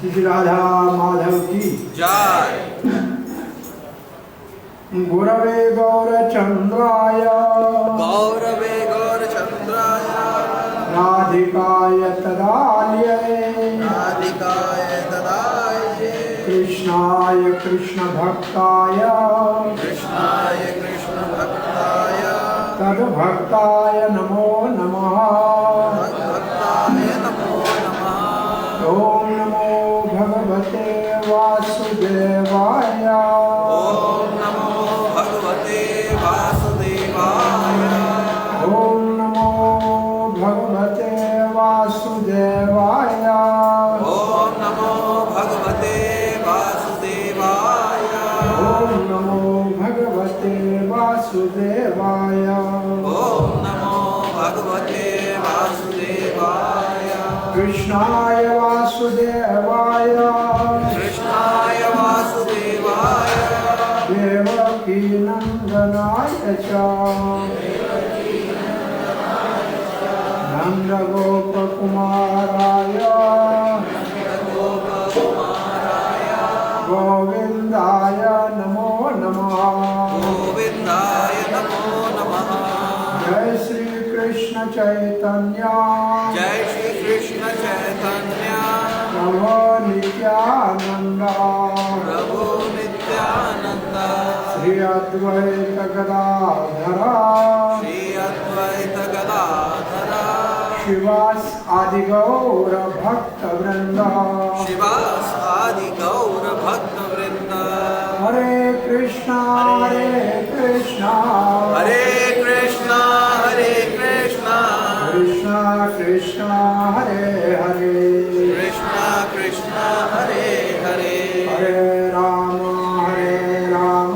श्री राधा माधव की जय। गुरवे गौरचंद्राय राधिकाय तदालये कृष्णाय कृष्ण भक्ताय तद्भक्ताय नमो नमः। ओम नमो भगवते वासुदेवाय। ओम नमो भगवते वासुदेवाय। ओम नमो भगवते वासुदेवाय। ओम नमो भगवते वासुदेवाय। ओम नमो भगवते वासुदेवाय। ओम नमो भगवते वासुदेवाय। कृष्णाय वासुदेवाय कृष्णाय वासुदेवाय देवकी नंदनाय च नंदगोपकुमाराय गोविंदाय नमो नमः। गोविंदाय नमो नमः। जय श्री कृष्ण चैतन्य जय श्री कृष्ण चैतन्य प्रभु नित्यानंद प्रभु नित्यानंद श्री अद्वैत गदाधर श्री अद्वैत गदाधर शिवास आदि गौर भक्त वृंद शिवास आदि गौर भक्त वृंद हरे कृष्णा कृष्णा कृष्णा कृष्णा कृष्णा हरे हरे कृष्णा कृष्णा हरे हरे हरे राम हरे राम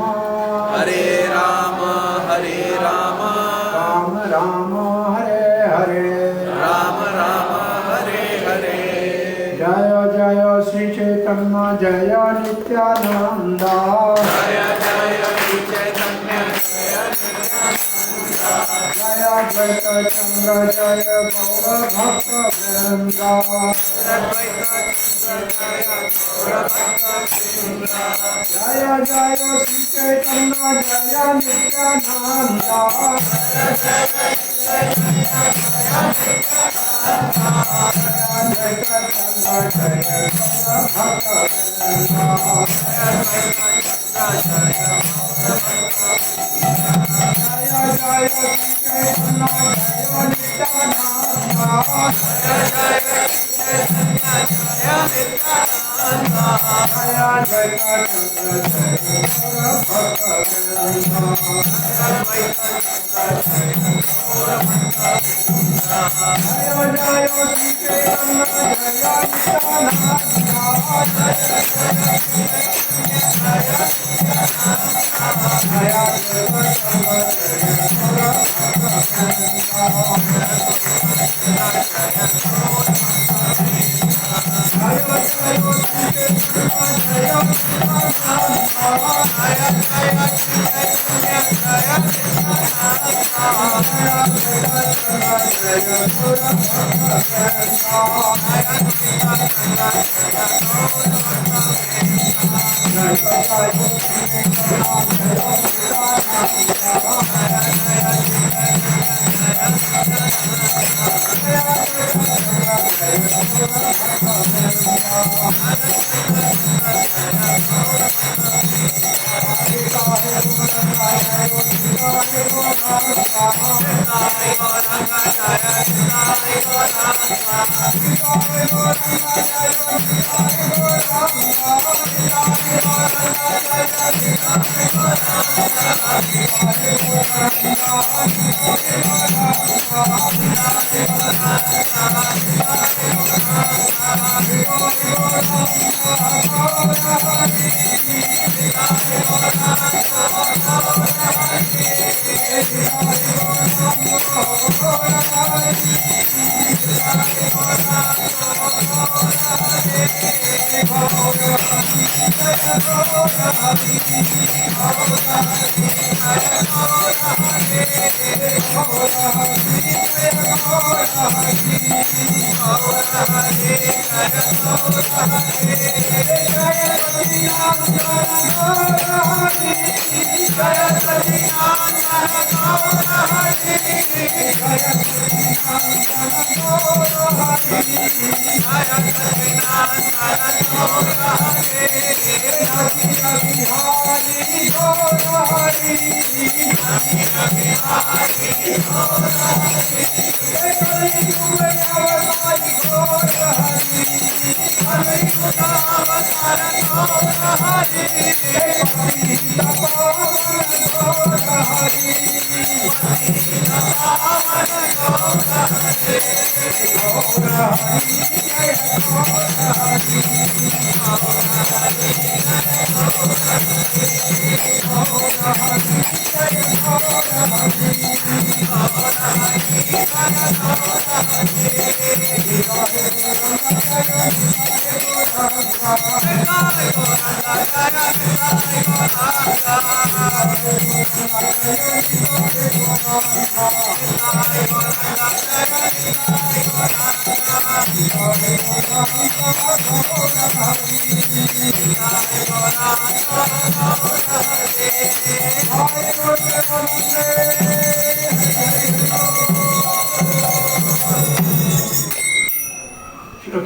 राम राम हरे हरे राम राम हरे हरे। जय जय श्री चैतन्य जय नित्यानंद जय जय श्री चैतन्य जय अद्वैत चंद्र जय गौर भक्त वृंद जय जय श्री चैतन्य जय नित्यानंद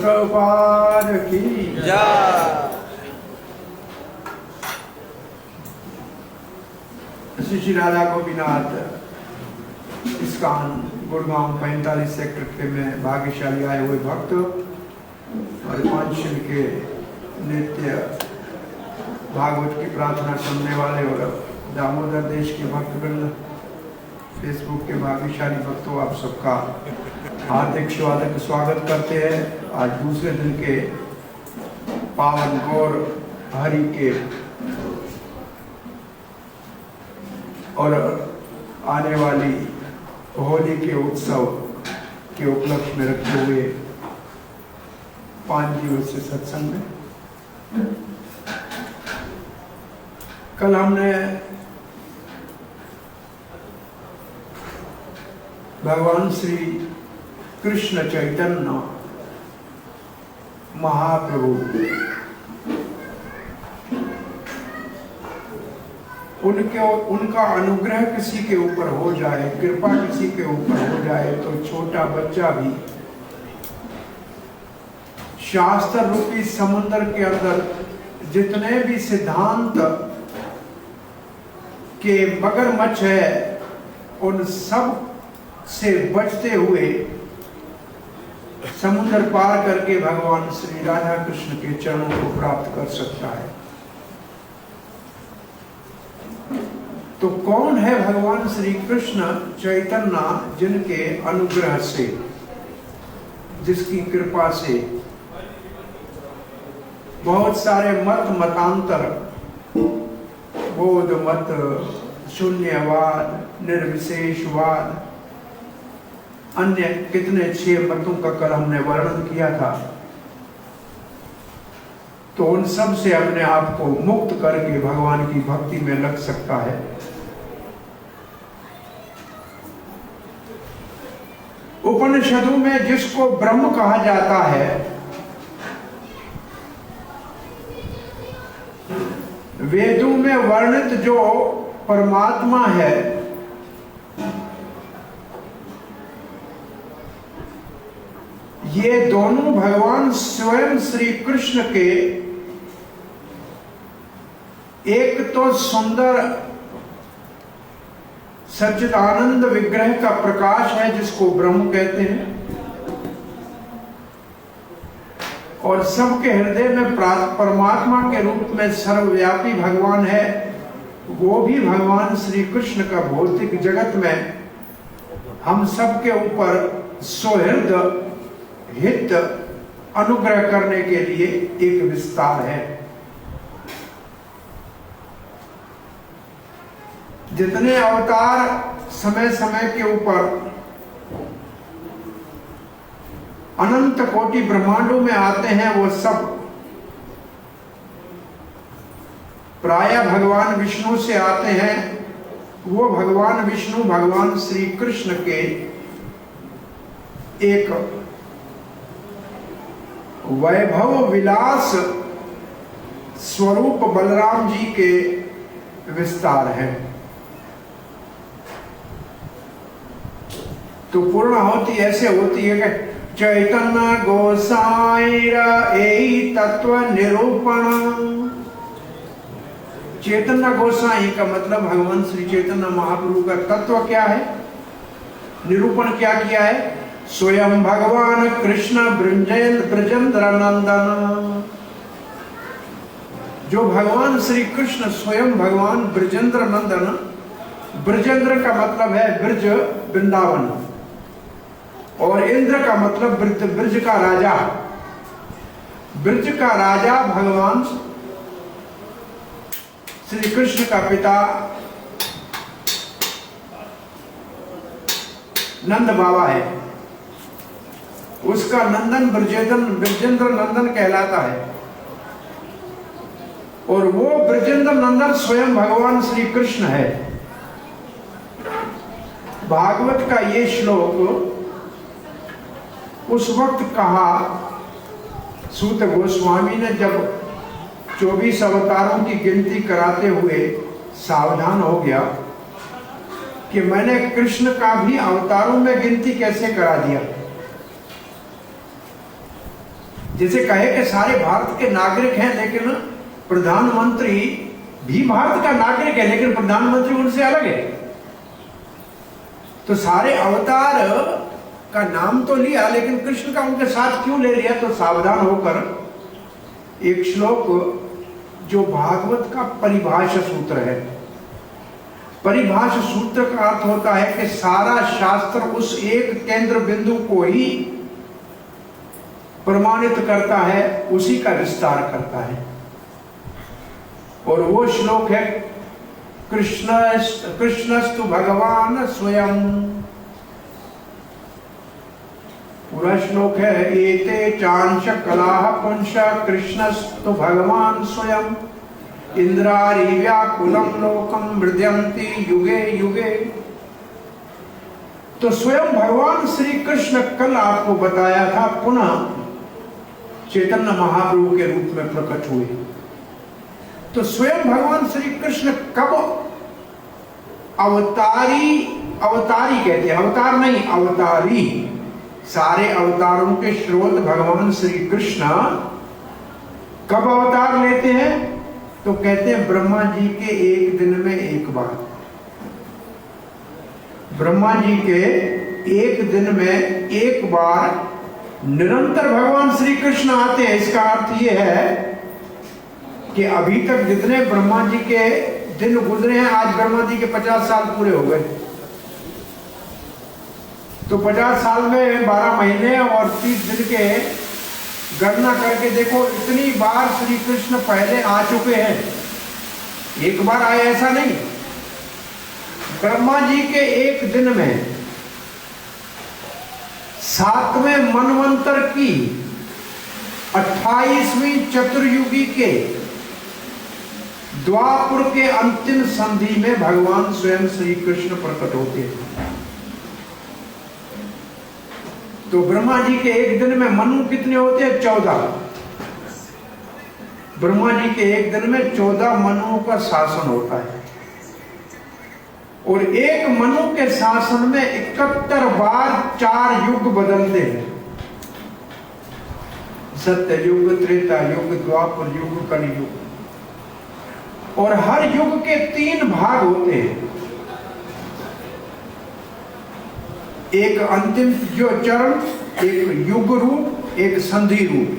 प्रभुपाद की जय। श्री राधा गोपीनाथ इस्कान गुड़गांव 45 सेक्टर के में भाग्यशाली आए हुए भक्त और पांचशिल के नित्य भागवत की प्रार्थना सुनने वाले और दामोदर देश के भक्तवृंद, फेसबुक के भाग्यशाली भक्तों, आप सबका हार्दिक स्वागत करते हैं। आज दूसरे दिन के पावन गौर हरि के और आने वाली होली के उत्सव के उपलक्ष्य में रखते हुए 5 दिवसीय सत्संग में कल हमने भगवान श्री कृष्ण चैतन्य महाप्रभु उनका अनुग्रह किसी के ऊपर हो जाए, कृपा किसी के ऊपर हो जाए तो छोटा बच्चा भी शास्त्र रूपी समुद्र के अंदर जितने भी सिद्धांत के मगरमच्छ है उन सब से बचते हुए समुद्र पार करके भगवान श्री राधा कृष्ण के चरणों को प्राप्त कर सकता है। तो कौन है भगवान श्री कृष्ण चैतन्य जिनके अनुग्रह से, जिसकी कृपा से बहुत सारे मतांतर, बौद्ध मत, शून्यवाद, निर्विशेषवाद, अन्य कितने 6 मतों का कल हमने वर्णन किया था, तो उन सब से अपने आप को मुक्त करके भगवान की भक्ति में लग सकता है। उपनिषदों में जिसको ब्रह्म कहा जाता है, वेदों में वर्णित जो परमात्मा है, ये दोनों भगवान स्वयं श्री कृष्ण के एक तो सुंदर सच्चिदानंद विग्रह का प्रकाश है जिसको ब्रह्म कहते हैं, और सबके हृदय में परमात्मा के रूप में सर्वव्यापी भगवान है, वो भी भगवान श्री कृष्ण का भौतिक जगत में हम सबके ऊपर सौहृद हित अनुग्रह करने के लिए एक विस्तार है। जितने अवतार समय समय के ऊपर अनंत कोटि ब्रह्मांडों में आते हैं, वो सब प्रायः भगवान विष्णु से आते हैं। वो भगवान विष्णु भगवान श्री कृष्ण के एक वैभव विलास स्वरूप बलराम जी के विस्तार है। तो पूर्णाहुति ऐसे होती है कि चैतन्य गोसाईरा एई तत्व निरूपण। चैतन्य गोसाई का मतलब भगवान श्री चैतन्य महाप्रभु का तत्व क्या है, निरूपण क्या किया है। स्वयं भगवान कृष्ण ब्रजेंद्र नंदन। जो भगवान श्री कृष्ण स्वयं भगवान ब्रजेंद्र नंदन, ब्रजेंद्र का मतलब है ब्रज वृंदावन, और इंद्र का मतलब ब्रज का राजा। ब्रज का राजा भगवान श्री कृष्ण का पिता नंद बाबा है, उसका नंदन ब्रजेंद्र नंदन कहलाता है। और वो ब्रजेंद्र नंदन स्वयं भगवान श्री कृष्ण है। भागवत का ये श्लोक उस वक्त कहा सूत गोस्वामी ने जब 24 अवतारों की गिनती कराते हुए सावधान हो गया कि मैंने कृष्ण का भी अवतारों में गिनती कैसे करा दिया। जैसे कहे कि सारे भारत के नागरिक हैं, लेकिन प्रधानमंत्री भी भारत का नागरिक है, लेकिन प्रधानमंत्री उनसे अलग है। तो सारे अवतार का नाम तो लिया, लेकिन कृष्ण का उनके साथ क्यों ले लिया। तो सावधान होकर एक श्लोक जो भागवत का परिभाषा सूत्र है, परिभाषा सूत्र का अर्थ होता है कि सारा शास्त्र उस एक केंद्र बिंदु को ही प्रमाणित करता है, उसी का विस्तार करता है। और वो श्लोक है कृष्णस्तु भगवान स्वयं। पूरा श्लोक है एते चांश कलाः पुंस कृष्णस्तु भगवान स्वयं इंद्रारी व्याकुलं लोकं मृद्यन्ति युगे युगे। तो स्वयं भगवान श्री कृष्ण कल आपको बताया था पुनः चैतन्य महाप्रभु के रूप में प्रकट हुए। तो स्वयं भगवान श्री कृष्ण कब अवतारी कहते हैं, अवतार नहीं अवतारी। सारे अवतारों के स्रोत भगवान श्री कृष्ण कब अवतार लेते हैं, तो कहते हैं ब्रह्मा जी के एक दिन में एक बार। ब्रह्मा जी के एक दिन में एक बार निरंतर भगवान श्री कृष्ण आते हैं। इसका अर्थ यह है कि अभी तक जितने ब्रह्मा जी के दिन गुजरे हैं, आज ब्रह्मा जी के 50 साल पूरे हो गए। तो 50 साल में 12 महीने और 30 दिन के गणना करके देखो, इतनी बार श्री कृष्ण पहले आ चुके हैं, एक बार आए ऐसा नहीं। ब्रह्मा जी के एक दिन में 7वें मनवंतर की 28वीं चतुर्युगी के द्वापर के अंतिम संधि में भगवान स्वयं श्री कृष्ण प्रकट होते हैं। तो ब्रह्मा जी के एक दिन में मनु कितने होते हैं? 14। ब्रह्मा जी के एक दिन में 14 मनुओं का शासन होता है, और एक मनु के शासन में 71 बार 4 युग बदलते हैं। सत्य युग, त्रेता युग, द्वापर युग, कलयुग। और हर युग के 3 भाग होते हैं, एक अंतिम जो चरण, एक युग रूप, एक संधि रूप।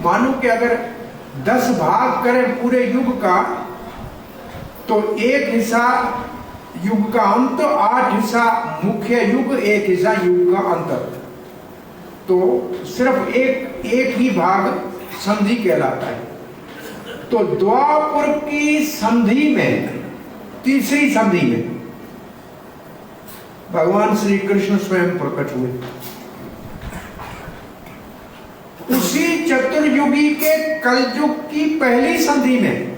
मानो कि अगर 10 भाग करें पूरे युग का, तो एक हिस्सा युग का अंत, 8 हिस्सा मुख्य युग, 1 हिस्सा युग का अंत। तो सिर्फ एक ही भाग संधि कहलाता है। तो द्वापर की संधि में, तीसरी संधि में भगवान श्री कृष्ण स्वयं प्रकट हुए। उसी चतुर्युगी के कलयुग की पहली संधि में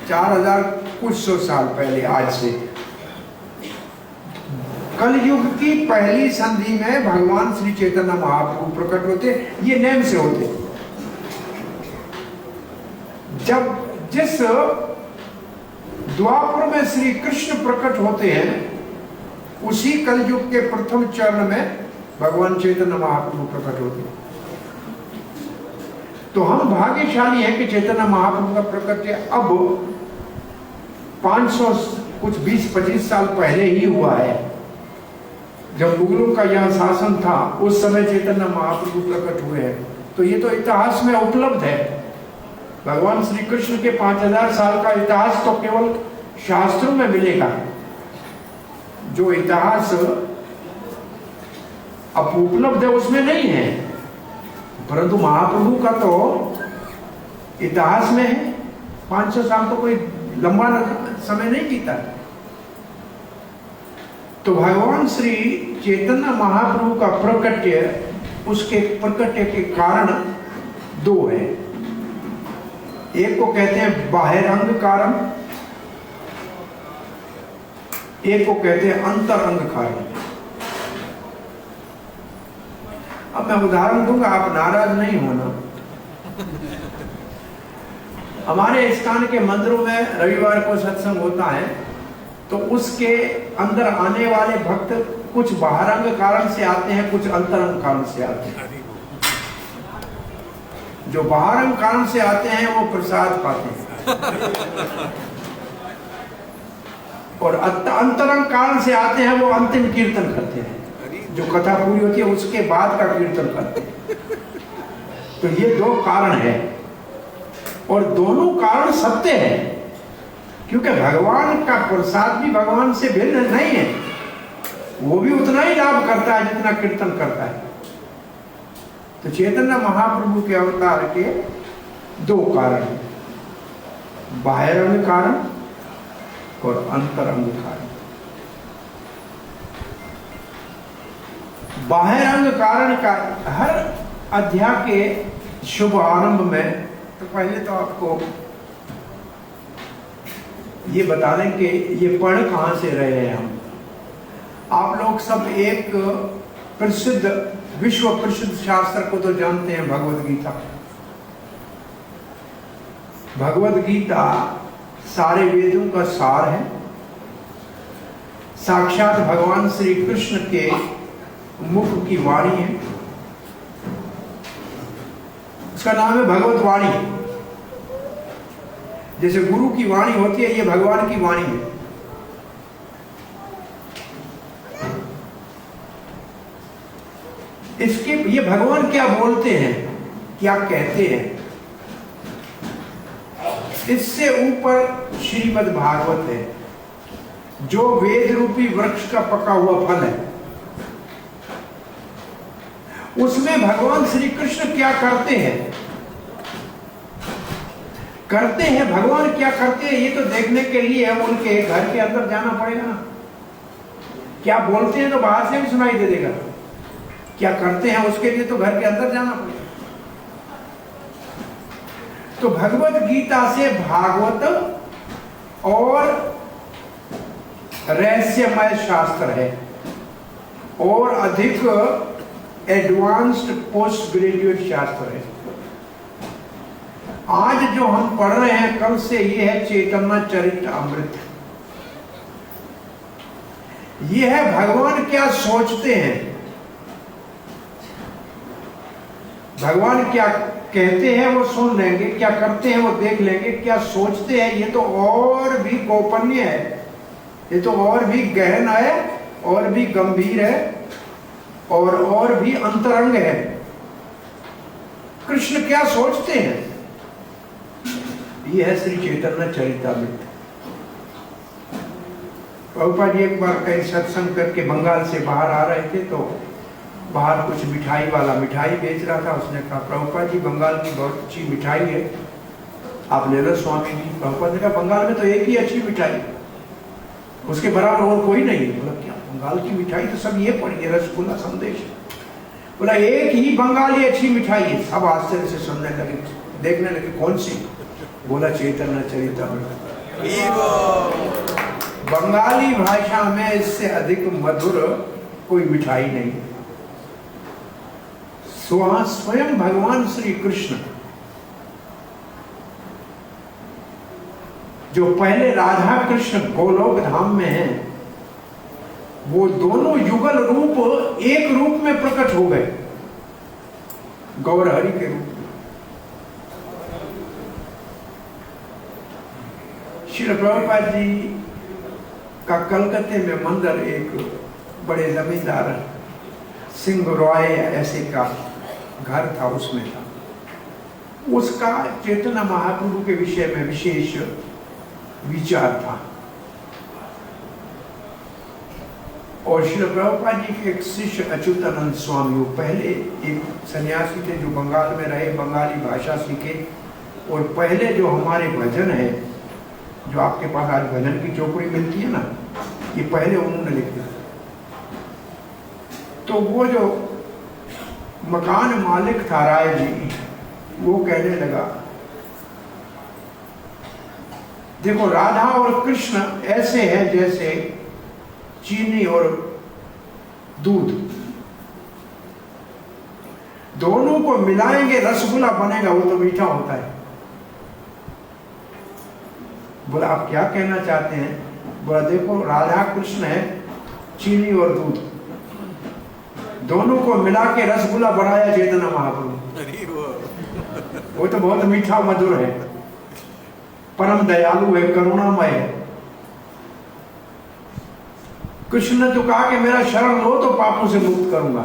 4000 कुछ सौ साल पहले, आज से कलयुग की पहली संधि में भगवान श्री चैतन्य महाप्रभु प्रकट होते। ये नेम से होते। जब जिस द्वापर में श्री कृष्ण प्रकट होते हैं, उसी कलयुग के प्रथम चरण में भगवान चैतन्य महाप्रभु प्रकट होते हैं। तो हम भाग्यशाली हैं कि चैतन्य महाप्रभु का प्रकट अब 500 कुछ 20-25 साल पहले ही हुआ है। जब मुगलों का यह शासन था, उस समय चैतन्य महाप्रभु प्रकट हुए हैं। तो ये तो इतिहास में उपलब्ध है। भगवान श्री कृष्ण के 5000 साल का इतिहास तो केवल शास्त्रों में मिलेगा। जो इतिहास अब उपलब्ध है उसमें नहीं है, परंतु महाप्रभु का तो इतिहास में है। 500 साल तो कोई लंबा समय नहीं बीता। तो भगवान श्री चैतन्य महाप्रभु का प्रकट्य, उसके प्रकट्य के कारण 2 है। एक को कहते हैं बाह्यंग कारण, एक को कहते हैं अंतरंग कारण। अब मैं उदाहरण दूंगा, आप नाराज नहीं होना। हमारे स्थान के मंदिरों में रविवार को सत्संग होता है, तो उसके अंदर आने वाले भक्त कुछ बाह्यंग कारण से आते हैं, कुछ अंतरंग कारण से आते हैं। जो बाह्यंग कारण से आते हैं वो प्रसाद पाते हैं, और अंतरंग कारण से आते हैं वो अंतिम कीर्तन करते हैं। जो कथा पूरी होती है उसके बाद का कीर्तन करते हैं। तो ये 2 कारण है, और दोनों कारण सत्य है, क्योंकि भगवान का प्रसाद भी भगवान से भिन्न नहीं है। वो भी उतना ही लाभ करता है जितना कीर्तन करता है। तो चैतन्य महाप्रभु के अवतार के 2 कारण हैं, बाह्यंग कारण और अंतरंग कारण। बाह्यंग कारण का हर अध्याय के शुभ आरंभ में, तो पहले तो आपको ये बता दें कि ये पढ़ कहाँ से रहे हैं हम। आप लोग सब एक प्रसिद्ध, विश्व प्रसिद्ध शास्त्र को तो जानते हैं, भगवद गीता। भगवद गीता सारे वेदों का सार है। साक्षात भगवान श्री कृष्ण के मुख की वाणी है। उसका नाम है भगवत वाणी। जैसे गुरु की वाणी होती है, ये भगवान की वाणी है। इसके ये भगवान क्या बोलते हैं, क्या कहते हैं, इससे ऊपर श्रीमद् भागवत है, जो वेद रूपी वृक्ष का पका हुआ फल है। उसमें भगवान श्री कृष्ण क्या करते हैं भगवान क्या करते हैं, ये तो देखने के लिए हम उनके घर के अंदर जाना पड़ेगा ना। क्या बोलते हैं तो बाहर से भी सुनाई दे देगा, क्या करते हैं उसके लिए तो घर के अंदर जाना पड़ेगा। तो भगवत गीता से भागवत और रहस्यमय शास्त्र है और अधिक एडवांस्ड पोस्ट ग्रेजुएट शास्त्र है। आज जो हम पढ़ रहे हैं कल से, ये है चैतन्य चरितामृत। ये है भगवान क्या सोचते हैं, भगवान क्या कहते हैं वो सुन लेंगे, क्या करते हैं वो देख लेंगे, क्या सोचते हैं ये तो और भी गोपनीय है, ये तो और भी गहन है, और भी गंभीर है, और भी अंतरंग है। कृष्ण क्या सोचते हैं, ये है श्री चैतन्य चरितामृत। प्रभुपाद जी एक बार कहीं सत्संग करके बंगाल से बाहर आ रहे थे, तो बाहर कुछ मिठाई वाला मिठाई बेच रहा था। उसने कहा, प्रभुपाद जी बंगाल की बहुत अच्छी मिठाई है, आप ले लो स्वामी जी। प्रभुपाद ने कहा, बंगाल में तो एक ही अच्छी मिठाई, उसके बराबर और कोई नहीं है। बोला, क्या बंगाल की मिठाई तो सब ये पड़ी है, रसगुल्ला संदेश। बोला, एक ही बंगाली अच्छी मिठाई है। सब आश्चर्य से सुनने लगे, देखने लगे, कौन सी? बोला, चैतन्य चरितामृत। बंगाली भाषा में इससे अधिक मधुर कोई मिठाई नहीं। स्वयं भगवान श्री कृष्ण जो पहले राधा कृष्ण गोलोक धाम में हैं, वो दोनों युगल रूप एक रूप में प्रकट हो गए, गौरहरि के रूप में। श्री प्रभुपाद जी का कलकत्ते में मंदिर, एक बड़े जमींदार सिंह रॉय ऐसे का घर था, उसमें था। उसका चैतन्य महाप्रभु के विषय में विशेष विचार था। और श्री प्रभुपाद जी के एक शिष्य अच्युतानंद स्वामी, वो पहले एक सन्यासी थे जो बंगाल में रहे, बंगाली भाषा सीखे, और पहले जो हमारे भजन है, जो आपके पास आज भजन की चौकड़ी मिलती है ना, ये पहले उन्होंने लिखे। तो वो जो मकान मालिक था राय जी, वो कहने लगा, देखो राधा और कृष्ण ऐसे हैं जैसे चीनी और दूध, दोनों को मिलाएंगे रसगुल्ला बनेगा, वो तो मीठा होता है। बोला, आप क्या कहना चाहते हैं? बोला, देखो राधा कृष्ण है, चीनी और दूध, दोनों को मिला के रसगुल्ला बनाया चैतन्य महाप्रभु, वो तो बहुत मीठा मधुर है, परम दयालु है, करुणामय है। कृष्ण ने तो कहा कि मेरा शरण लो तो पापों से मुक्त करूंगा,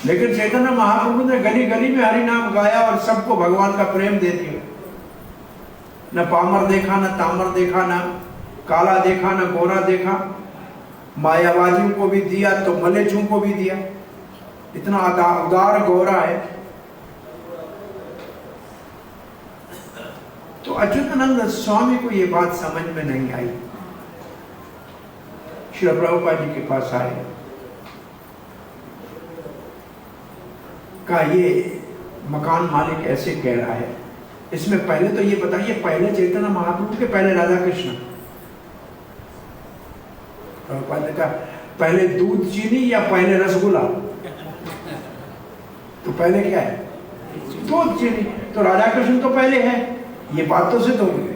लेकिन चैतन्य महाप्रभु ने गली गली में हरि नाम गाया और सबको भगवान का प्रेम दे दिया। न पामर देखा, न तामर देखा, न काला देखा, न गोरा देखा, मायावादियों को भी दिया तो मलेचों को भी दिया, इतना उदार गोरा है। तो अच्युतानंद स्वामी को ये बात समझ में नहीं आई। श्री प्रभुपाद जी के पास आए, कहा ये मकान मालिक ऐसे कह रहा है, इसमें पहले तो ये बताइए, पहले चैतन्य महाप्रभु के पहले राधा कृष्ण? प्रभुपाद ने कहा, पहले दूध चीनी या पहले रसगुल्ला? तो पहले क्या है? दूध चीनी। तो राधा कृष्ण तो पहले है, ये बात तो सिद्ध हो गई।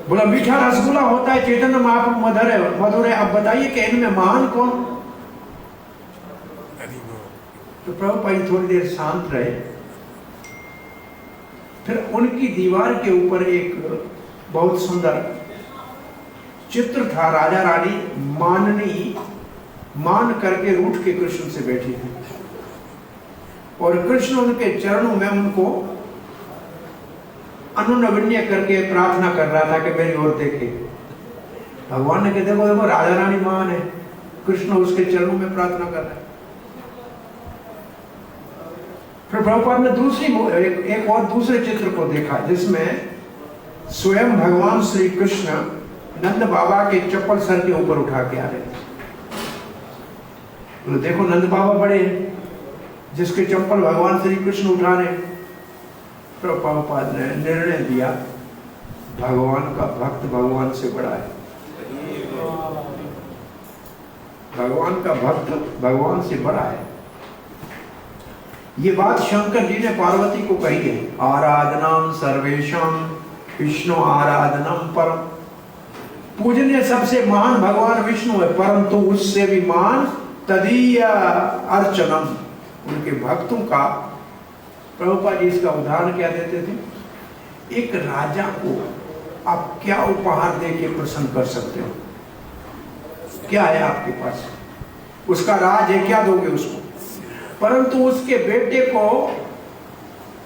बोला, मीठा रसगुल्ला होता है, चैतन्य महाप्रभु मधुर है, अब बताइए कि इनमें महान कौन? तो प्रभुपाद थोड़ी देर शांत रहे, फिर उनकी दीवार के ऊपर एक बहुत सुंदर चित्र था, राजा रानी मान करके रूठ के कृष्ण से बैठी थी, और कृष्ण उनके चरणों में उनको अनुनगण्य करके प्रार्थना कर रहा था कि मेरी ओर देखे। भगवान ने कहा देखो देखो राधा रानी महान है, कृष्ण उसके चरणों में प्रार्थना कर रहा है। फिर प्रभुपाद ने एक और दूसरे चित्र को देखा जिसमें स्वयं भगवान श्री कृष्ण नंद बाबा के चप्पल सर के ऊपर उठा के आ रहे थे। तो देखो नंद बाबा बड़े हैं, जिसके चप्पल भगवान श्री कृष्ण उठा रहे। प्रभुपाद ने निर्णय दिया भगवान का भक्त भगवान से बड़ा है, भगवान का भक्त भगवान से बड़ा है। ये बात शंकर जी ने पार्वती को कही है, आराधनाम सर्वेशम विष्णु आराधनम परम। पूजनीय सबसे महान भगवान विष्णु है, परंतु उससे भी महान तदीय अर्चनम, उनके भक्तों का। प्रभुपाद जी इसका उदाहरण क्या देते थे, एक राजा को आप क्या उपहार दे के प्रसन्न कर सकते हो? क्या है आपके पास? उसका राज है, क्या दोगे उसको? परंतु उसके बेटे को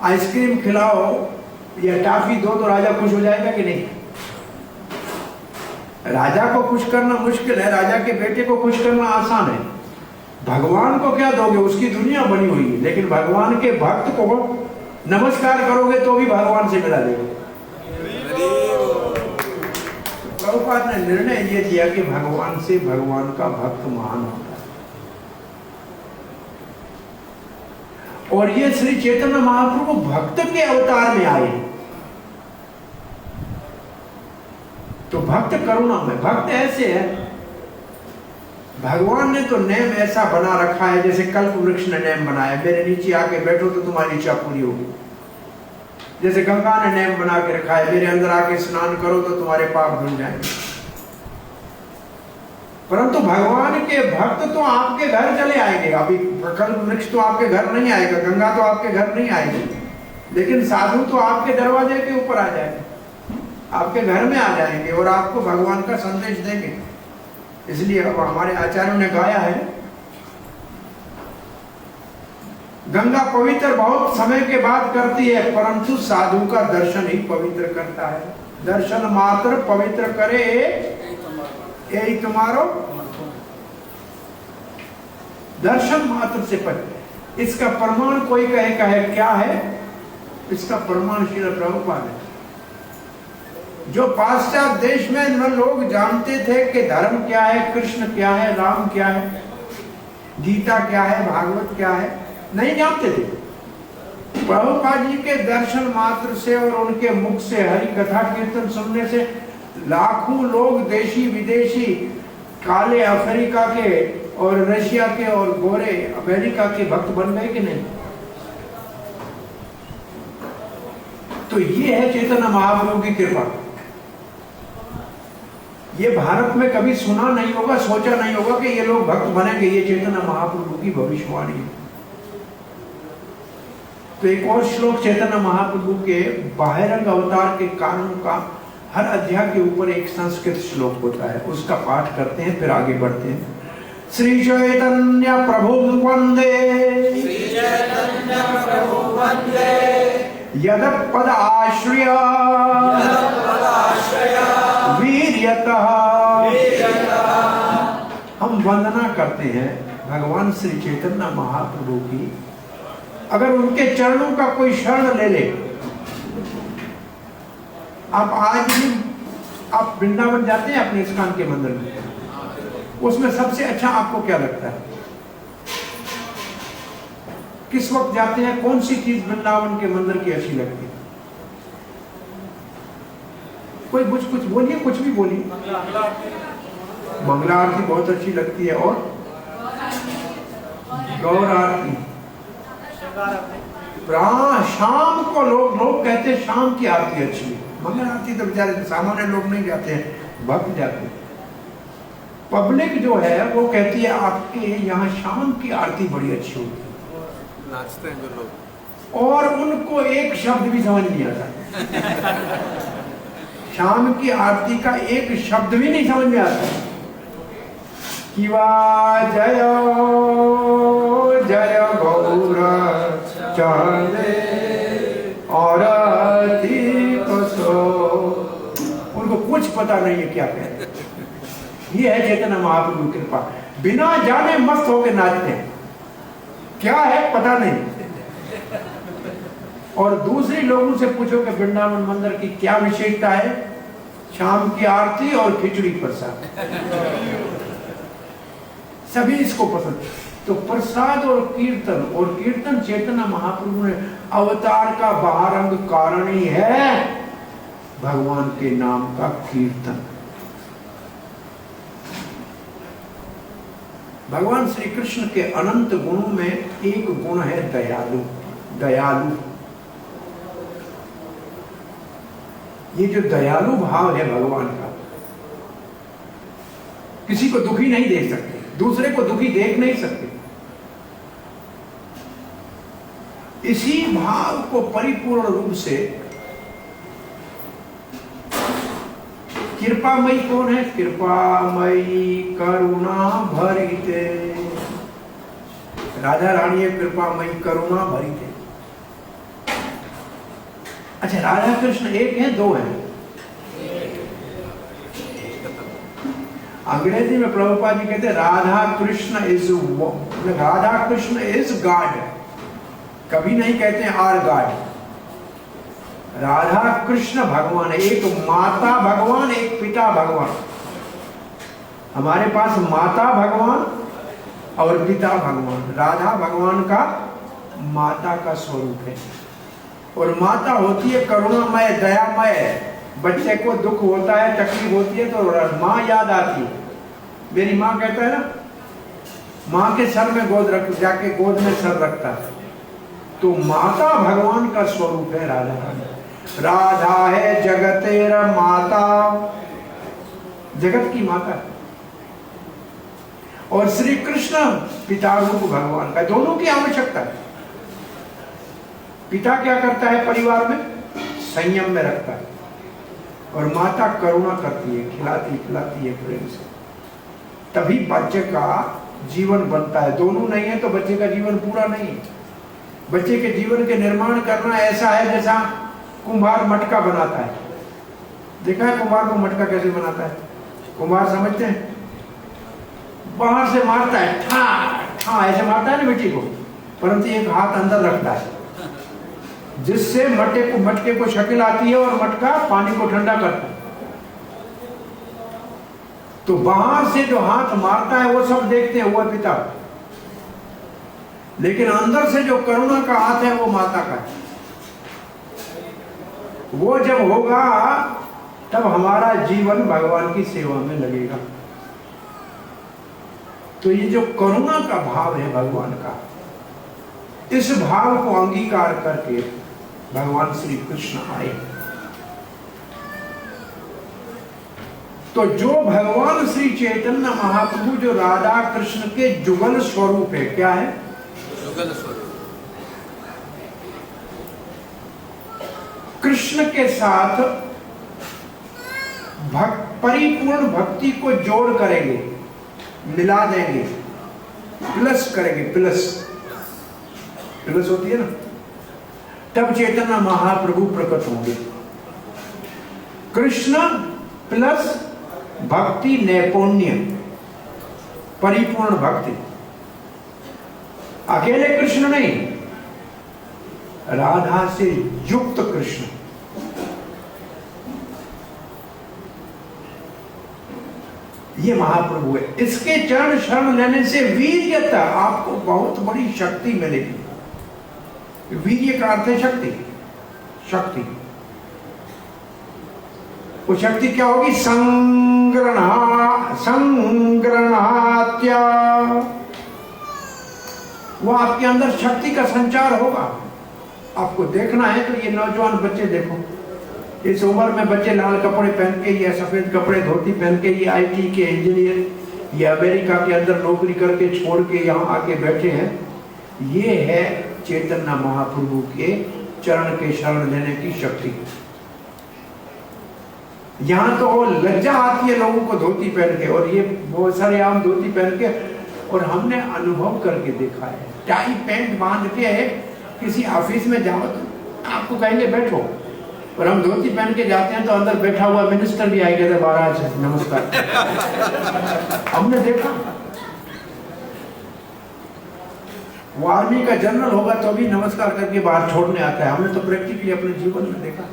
आइसक्रीम खिलाओ या टॉफी दो तो राजा खुश हो जाएगा कि नहीं? राजा को खुश करना मुश्किल है, राजा के बेटे को खुश करना आसान है। भगवान को क्या दोगे? उसकी दुनिया बनी हुई है, लेकिन भगवान के भक्त को नमस्कार करोगे तो भी भगवान से मिला देगा। प्रभुपाद ने निर्णय ये दिया कि भगवान से भगवान का भक्त महान होता है। और ये श्री चैतन्य महाप्रभु भक्त के अवतार में आए। तो भक्त करुणा में, भक्त ऐसे है, भगवान ने तो नेम ऐसा बना रखा है जैसे कल्प वृक्ष ने नेम बनाया, मेरे नीचे आके बैठो तो तुम्हारी इच्छा पूरी होगी। जैसे गंगा ने नेम बना के रखा है, मेरे अंदर आके स्नान करो तो तुम्हारे पाप धुल जाएंगे। परंतु भगवान के भक्त तो आपके घर चले आएंगे। अभी कल्प वृक्ष तो आपके घर नहीं आएगा, गंगा तो आपके घर नहीं आएगी, लेकिन साधु तो आपके दरवाजे के ऊपर आ जाएंगे, आपके घर में आ जाएंगे और आपको भगवान का संदेश देंगे। इसलिए अब हमारे आचार्यों ने गाया है, गंगा पवित्र बहुत समय के बाद करती है, परंतु साधु का दर्शन ही पवित्र करता है। दर्शन मात्र पवित्र करे यही तुम्हारो, दर्शन मात्र से पवित्र। इसका प्रमाण कोई कहे क्या है? इसका प्रमाण श्रील प्रभुपाद है। जो पाश्चात्य देश में लोग जानते थे कि धर्म क्या है, कृष्ण क्या है, राम क्या है, गीता क्या है, भागवत क्या है, नहीं जानते थे। प्रभुपाद जी के दर्शन मात्र से और उनके मुख से हरि कथा कीर्तन सुनने से लाखों लोग देशी विदेशी, काले अफ्रीका के और रशिया के और गोरे अमेरिका के भक्त बन गए कि नहीं? तो ये है चैतन्य महाप्रभु की कृपा। ये भारत में कभी सुना नहीं होगा, सोचा नहीं होगा कि ये लोग भक्त बनेंगे। ये चैतन्य महाप्रभु की भविष्यवाणी है। तो एक और श्लोक चैतन्य महाप्रभु के बाहिरंग अवतार के कारणों का हर अध्याय के ऊपर एक संस्कृत श्लोक होता है, उसका पाठ करते हैं, फिर आगे बढ़ते हैं। श्री चैतन्य प्रभु वंदे, यद पद आश्रय वीर्यतः। हम वंदना करते हैं भगवान श्री चैतन्य महाप्रभु की। अगर उनके चरणों का कोई शरण ले ले, आप आज भी आप वृंदावन जाते हैं अपने इस्कॉन के मंदिर में, उसमें सबसे अच्छा आपको क्या लगता है? किस वक्त जाते हैं? कौन सी चीज वृंदावन के मंदिर की अच्छी लगती है? कोई कुछ बोलिए, कुछ भी बोलिए। मंगला आरती बहुत अच्छी लगती है, और गौर आरती। शाम को लोग कहते हैं शाम की आरती अच्छी है। मंगल आरती तो बेचारे सामान्य लोग नहीं जाते हैं, भक्त जाते हैं। पब्लिक जो है वो कहती है आपके यहाँ शाम की आरती बड़ी अच्छी होती है, नाचते हैं जो लोग, और उनको एक शब्द भी समझ नहीं आता। शाम की आरती का एक शब्द भी नहीं समझ में आता। किवा जय जय गौर चले और कुछ पता नहीं है क्या कह रहे हैं। ये है चैतन्य महाप्रभु की कृपा, बिना जाने मस्त होकर नाचते हैं, क्या है पता नहीं। और दूसरे लोगों से पूछो कि वृंदावन मंदिर की क्या विशेषता है, शाम की आरती और खिचड़ी प्रसाद, सभी इसको पसंद। तो प्रसाद और कीर्तन चैतन्य महाप्रभु ने अवतार का बहारंग कारण ही है भगवान के नाम का कीर्तन। भगवान श्री कृष्ण के अनंत गुणों में एक गुण है दयालु। ये जो दयालु भाव है भगवान का, किसी को दुखी नहीं देख सकते, दूसरे को दुखी देख नहीं सकते। इसी भाव को परिपूर्ण रूप से, कृपामयी कौन है? कृपामयी करुणा भरिते, राधा रानी है कृपामयी करुणा भरिते। अच्छा, राधा कृष्ण एक है दो है? अंग्रेजी में प्रभुपाद जी कहते हैं राधा कृष्ण इज गॉड, कभी नहीं कहते हैं आर गॉड। राधा कृष्ण भगवान है, एक माता भगवान, एक पिता भगवान। हमारे पास माता भगवान और पिता भगवान। राधा भगवान का माता का स्वरूप है, और माता होती है करुणामय, दयामय। बच्चे को दुख होता है, तकलीफ होती है तो माँ याद आती है। मेरी माँ कहता है ना, माँ के सर में जाके गोद में सर रखता है। तो माता भगवान का स्वरूप है राधा। राधा है जगतेर माता, जगत की माता। और श्री कृष्ण पिता रूप भगवान का, दोनों की आवश्यकता है। पिता क्या करता है परिवार में? संयम में रखता है, और माता करुणा करती है, खिलाती पिलाती है प्रेम से, तभी बच्चे का जीवन बनता है। दोनों नहीं है तो बच्चे का जीवन पूरा नहीं है। बच्चे के जीवन के निर्माण करना ऐसा है जैसा कुम्हार मटका बनाता है। देखा है कुम्हार को मटका कैसे बनाता है? कुम्हार समझते हैं? बाहर से मारता है, ठा ठा ऐसे मारता है ना मिट्टी को, परंतु एक हाथ अंदर रखता है जिससे मटके को शक्ल आती है और मटका पानी को ठंडा करता है। तो बाहर से जो हाथ मारता है वो सब देखते हैं, वो है पिता। लेकिन अंदर से जो करुणा का हाथ है वो माता का है। वो जब होगा तब हमारा जीवन भगवान की सेवा में लगेगा। तो ये जो करुणा का भाव है भगवान का, इस भाव को अंगीकार करके भगवान श्री कृष्ण आए। तो जो भगवान श्री चैतन्य महाप्रभु जो राधा कृष्ण के जुगल स्वरूप है, क्या है? जुगल स्वरूप। कृष्ण के साथ परिपूर्ण भक्ति को जोड़ करेंगे, मिला देंगे, प्लस करेंगे, प्लस होती है ना, तब चैतन्य महाप्रभु प्रकट होंगे। कृष्ण प्लस भक्ति नैपुण्य, परिपूर्ण भक्ति। अकेले कृष्ण नहीं, राधा से युक्त कृष्ण। ये महाप्रभु है। इसके चरण शरण लेने से वीर्यता, आपको बहुत बड़ी शक्ति मिलेगी। वीर्य का अर्थ है शक्ति। शक्ति, वो शक्ति क्या होगी? संग्रहणात्या, वो आपके अंदर शक्ति का संचार होगा। आपको देखना है तो ये नौजवान बच्चे देखो, इस उम्र में बच्चे लाल कपड़े पहन के या सफेद कपड़े धोती पहन के, ये आईटी के इंजीनियर या अमेरिका के अंदर नौकरी करके छोड़ के यहाँ आके बैठे हैं। ये है चैतन्य महाप्रभु के चरण के शरण लेने की शक्ति। यहाँ तो लज्जा आती है लोगों को धोती पहन के, और ये बहुत सारे आम धोती पहन के, और हमने अनुभव करके देखा है। टाई पैंट बांध के किसी ऑफिस में जाओ तो आपको कहेंगे बैठो, और हम धोती पहन के जाते हैं तो अंदर बैठा हुआ मिनिस्टर भी आए, कहते महाराज नमस्कार। हमने देखा वो आर्मी का जनरल होगा तो भी नमस्कार करके बाहर छोड़ने आता है। हमने तो प्रैक्टिकली अपने जीवन में देखा।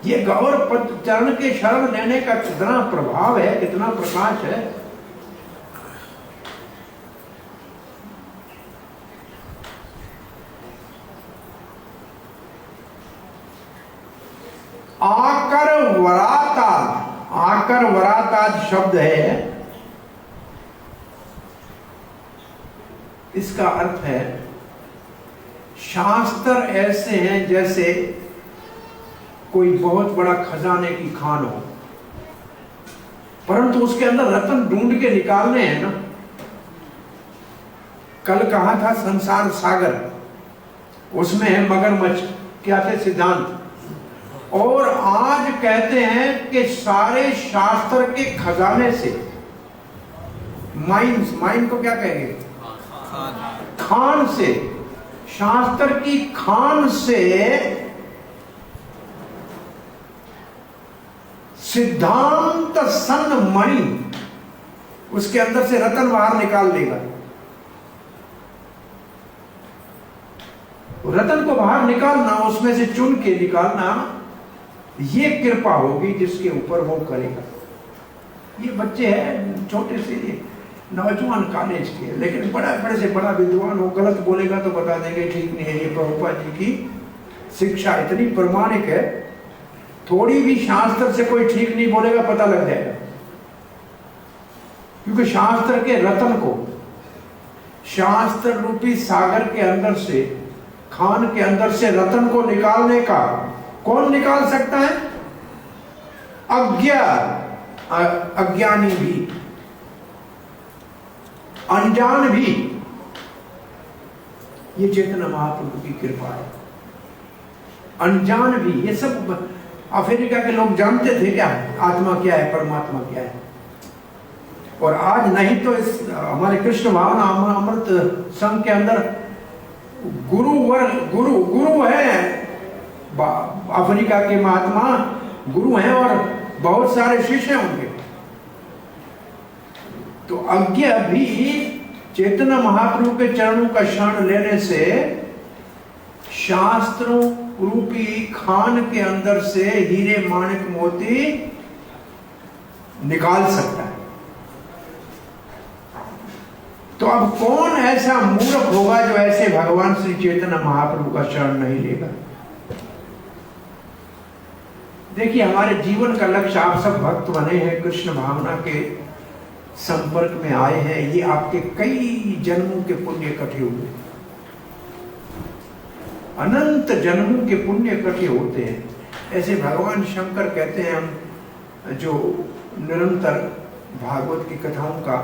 ये गौर चरण के शरण लेने का कितना प्रभाव है, कितना प्रकाश है। आकर वराताज शब्द है, इसका अर्थ है शास्त्र ऐसे हैं जैसे कोई बहुत बड़ा खजाने की खान हो, परंतु उसके अंदर रत्न ढूंढ के निकालने हैं ना। कल कहा था संसार सागर, उसमें है मगरमच्छ, क्या थे सिद्धांत। और आज कहते हैं कि सारे शास्त्र के खजाने से, माइन को क्या कहेंगे, खान से, शास्त्र की खान से सिद्धांत सन मणि, उसके अंदर से रतन बाहर निकाल लेगा। रतन को बाहर निकालना, उसमें से चुन के निकालना, ये कृपा होगी जिसके ऊपर वो करेगा। ये बच्चे हैं छोटे से नौजवान कॉलेज के, लेकिन बड़े से बड़ा विद्वान हो, गलत बोलेगा तो बता देंगे ठीक नहीं है। ये प्रभुपाद जी की शिक्षा इतनी प्रमाणिक है, थोड़ी भी शास्त्र से कोई ठीक नहीं बोलेगा पता लग जाएगा। क्योंकि शास्त्र के रतन को, शास्त्र रूपी सागर के अंदर से, खान के अंदर से रतन को निकालने का कौन निकाल सकता है? अज्ञानी भी, अनजान भी। ये चैतन्य महाप्रभु की कृपा है। अनजान भी, ये सब अफ्रीका के लोग जानते थे क्या आत्मा क्या है, परमात्मा क्या है। और आज नहीं तो इस हमारे कृष्ण भावना अमृत संघ के अंदर गुरु है, अफ्रीका के महात्मा गुरु हैं और बहुत सारे शिष्य हैं उनके। तो अज्ञा भी चैतन्य महाप्रभु के चरणों का शरण लेने से शास्त्रों रूपी खान के अंदर से हीरे माणिक मोती निकाल सकता है। तो अब कौन ऐसा मूर्ख होगा जो ऐसे भगवान श्री चैतन्य महाप्रभु का शरण नहीं लेगा? देखिए, हमारे जीवन का लक्ष्य, आप सब भक्त बने हैं, कृष्ण भावना के संपर्क में आए हैं, ये आपके कई जन्मों के पुण्य इकट्ठे हुए, अनंत जन्मों के पुण्य इकट्ठे होते हैं। ऐसे भगवान शंकर कहते हैं, हम जो निरंतर भागवत की कथाओं का,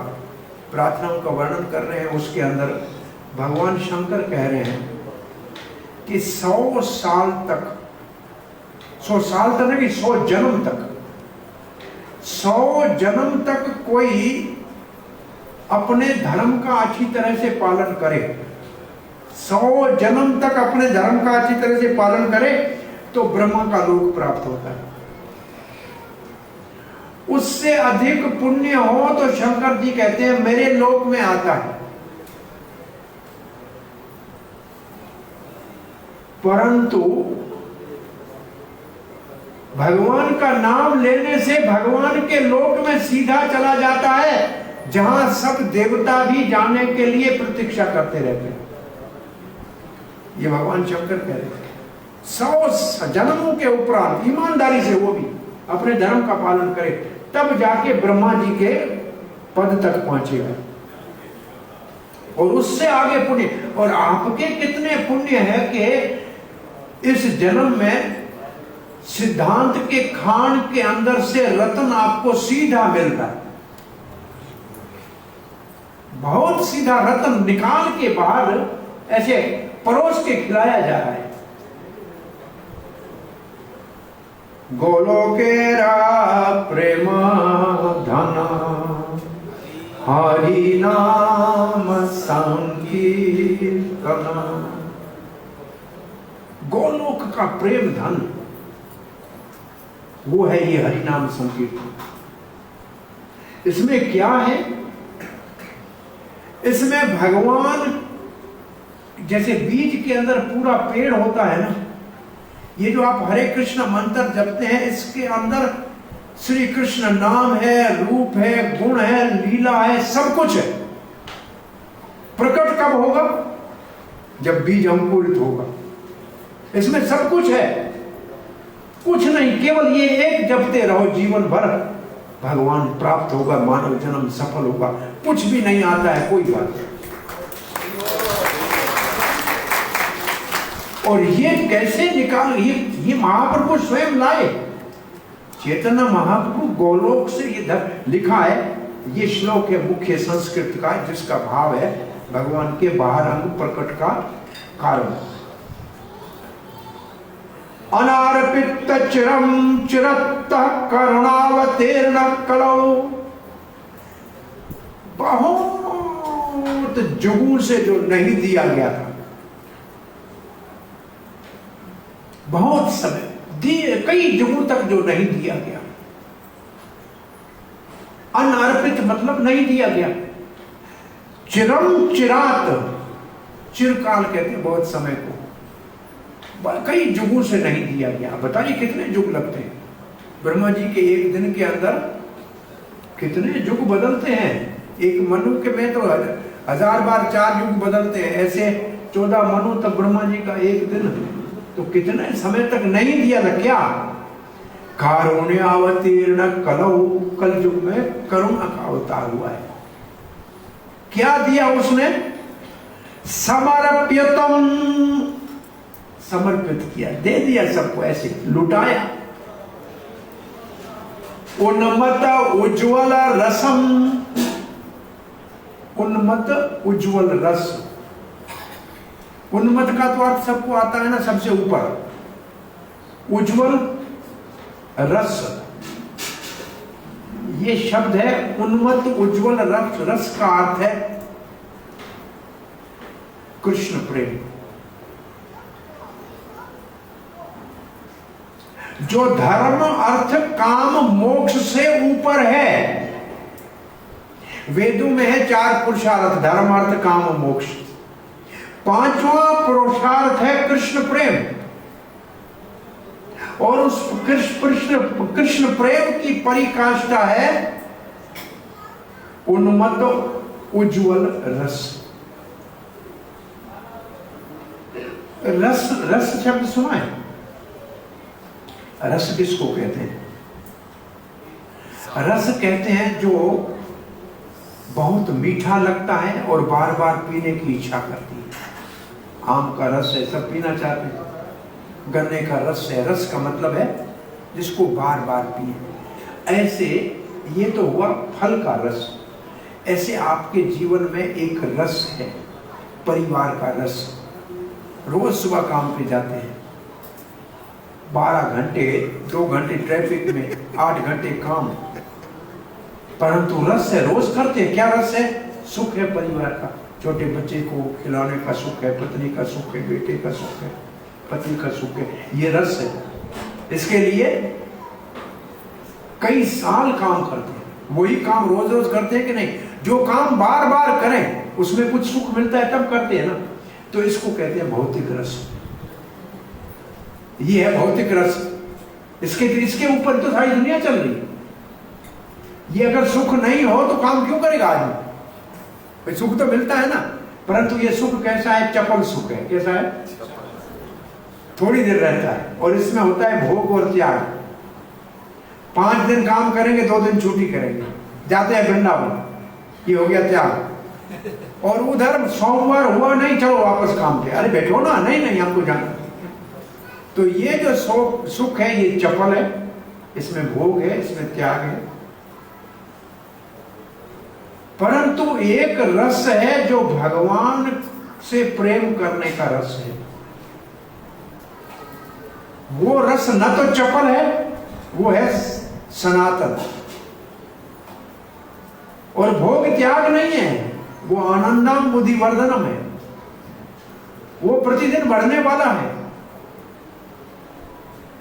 प्रार्थनाओं का वर्णन कर रहे हैं, उसके अंदर भगवान शंकर कह रहे हैं कि 100 साल तक, 100 साल तक नहीं, 100 जन्म तक, 100 जन्म तक कोई अपने धर्म का अच्छी तरह से पालन करे, 100 जन्म तक अपने धर्म का अच्छी तरह से पालन करे तो ब्रह्मा का लोक प्राप्त होता है। उससे अधिक पुण्य हो तो शंकर जी कहते हैं मेरे लोक में आता है। परंतु भगवान का नाम लेने से भगवान के लोक में सीधा चला जाता है, जहां सब देवता भी जाने के लिए प्रतीक्षा करते रहते हैं। ये भगवान शंकर कह रहे हैं 100 जन्मों के उपरांत ईमानदारी से वो भी अपने धर्म का पालन करे, तब जाके ब्रह्मा जी के पद तक पहुंचेगा। और उससे आगे पुण्य, और आपके कितने पुण्य है कि इस जन्म में सिद्धांत के खान के अंदर से रत्न आपको सीधा मिलता है, बहुत सीधा रत्न निकाल के बाहर ऐसे परोस के खिलाया जा रहा है। गोलोकेरा प्रेम धन हरि नाम संकीर्तन। गोलोक का प्रेम धन, वो है ये हरिनाम संकीर्तन। इसमें क्या है? इसमें भगवान, जैसे बीज के अंदर पूरा पेड़ होता है ना, ये जो आप हरे कृष्ण मंत्र जपते हैं, इसके अंदर श्री कृष्ण नाम है, रूप है, गुण है, लीला है, सब कुछ है। प्रकट कब होगा? जब बीज अंकुरित होगा। इसमें सब कुछ है, कुछ नहीं, केवल ये एक जपते रहो जीवन भर, भगवान प्राप्त होगा, मानव जन्म सफल होगा। कुछ भी नहीं आता है, कोई बात नहीं। और ये कैसे निकाल, ये महाप्रभु स्वयं लाए, चैतन्य महाप्रभु गोलोक से ये लिखा है। ये श्लोक है मुख्य संस्कृत का, जिसका भाव है भगवान के बाहर अंग प्रकट का कारण। अनार्पित चिरम चिरत करुणावतीर्ण कलौ, बहुत जुगों से जो नहीं दिया गया था, बहुत समय दिए, कई जुगों तक जो नहीं दिया गया। अनार्पित मतलब नहीं दिया गया। चिरम चिरात, चिरकाल कहते हैं बहुत समय को, कई युगों से नहीं दिया गया। बताइए कितने युग लगते हैं? ब्रह्मा जी के एक दिन के अंदर कितने युग बदलते हैं। एक मनु के में तो 1000 बार 4 युग बदलते हैं। ऐसे 14 मनु तक ब्रह्मा जी का एक दिन, तो कितने समय तक नहीं दिया था। क्या? कारुण्यावतीर्ण कलौ, कल युग में करुणा का अवतार हुआ है। क्या दिया उसने? समर्प्यतम, समर्पित किया, दे दिया सबको, ऐसे लुटाया। उन्मत्त उज्ज्वल रसम, उन्मत्त उज्ज्वल रस। उन्मत्त का तो अर्थ सबको आता है ना, सबसे ऊपर। उज्ज्वल रस, ये शब्द है उन्मत्त उज्ज्वल रस। रस का अर्थ है कृष्ण प्रेम, जो धर्म अर्थ काम मोक्ष से ऊपर है। वेदों में है 4 पुरुषार्थ, धर्म अर्थ काम मोक्ष। 5वां पुरुषार्थ है कृष्ण प्रेम, और उस कृष्ण प्रेम की परिकाष्ठा है उन्मत्त उज्ज्वल रस। रस, रस शब्द सुना है? रस किसको कहते हैं? रस कहते हैं जो बहुत मीठा लगता है और बार बार पीने की इच्छा करती है। आम का रस है, सब पीना चाहते हैं। गन्ने का रस है, रस का मतलब है जिसको बार बार पिए। ऐसे ये तो हुआ फल का रस। ऐसे आपके जीवन में एक रस है, परिवार का रस। रोज सुबह काम पे जाते हैं, 12 घंटे, 2 घंटे ट्रैफिक में, 8 घंटे काम, परंतु रस है, रोज करते हैं। क्या रस है? सुख है परिवार का, छोटे बच्चे को खिलाने का सुख है, पत्नी का सुख है, बेटे का सुख है, पति का सुख है, ये रस है। इसके लिए कई साल काम करते हैं। वही काम रोज रोज करते हैं कि नहीं? जो काम बार बार करें उसमें कुछ सुख मिलता है तब करते हैं ना। तो इसको कहते हैं भौतिक रस। ये है भौतिक रस। इसके ऊपर तो सारी दुनिया चल रही है। ये अगर सुख नहीं हो तो काम क्यों करेगा आदमी? सुख तो मिलता है ना, परंतु ये सुख कैसा है? चपल सुख है। कैसा है? थोड़ी देर रहता है, और इसमें होता है भोग और त्याग। 5 दिन काम करेंगे, 2 दिन छुट्टी करेंगे, जाते हैं वृंदावन, ये हो गया त्याग। और उधर सोमवार हुआ नहीं, चलो वापस काम पे, अरे बैठो ना, नहीं हमको जाना। तो ये जो सुख है ये चपल है, इसमें भोग है, इसमें त्याग है। परंतु एक रस है जो भगवान से प्रेम करने का रस है। वो रस न तो चपल है, वो है सनातन। और भोग त्याग नहीं है, वो आनंदम बुद्धिवर्धनम है। वो प्रतिदिन बढ़ने वाला है।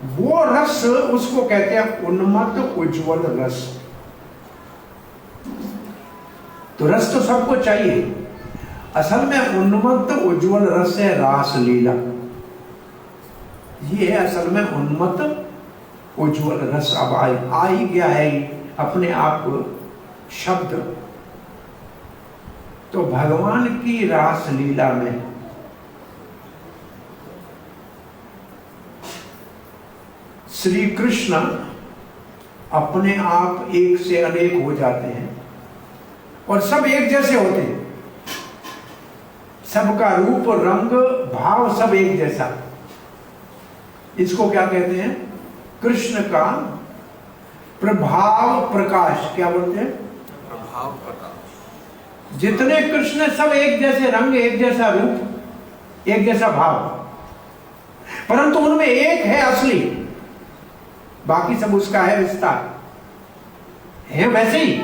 वो रस उसको कहते हैं उन्मत्त उज्जवल रस। तो रस तो सबको चाहिए, असल में उन्मत्त उज्जवल रस है रास लीला। ये है असल में उन्मत्त उज्जवल रस। अब आ ही गया है अपने आप शब्द। तो भगवान की रास लीला में श्री कृष्ण अपने आप एक से अनेक हो जाते हैं और सब एक जैसे होते हैं। सबका रूप रंग भाव सब एक जैसा। इसको क्या कहते हैं? कृष्ण का प्रभाव प्रकाश। क्या बोलते हैं? प्रभाव प्रकाश। जितने कृष्ण सब एक जैसे रंग, एक जैसा रूप, एक जैसा भाव, परंतु उनमें एक है असली, बाकी सब उसका है विस्तार, है वैसे ही।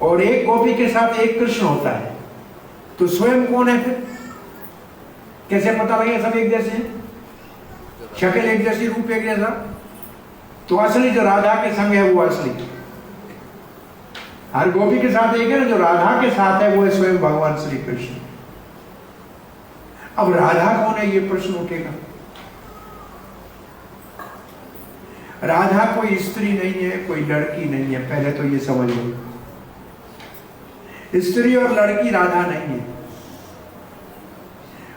और एक गोपी के साथ एक कृष्ण होता है, तो स्वयं कौन है फिर? कैसे पता लगेगा सब एक जैसे हैं? शक्ल एक जैसी, रूप एक जैसा। तो असली जो राधा के संग है वो असली, हर गोपी के साथ एक है ना। जो राधा के साथ है वो है स्वयं भगवान श्री कृष्ण। अब राधा कौन है, ये प्रश्न उठेगा। राधा कोई स्त्री नहीं है, कोई लड़की नहीं है, पहले तो ये समझ लो। स्त्री और लड़की राधा नहीं है।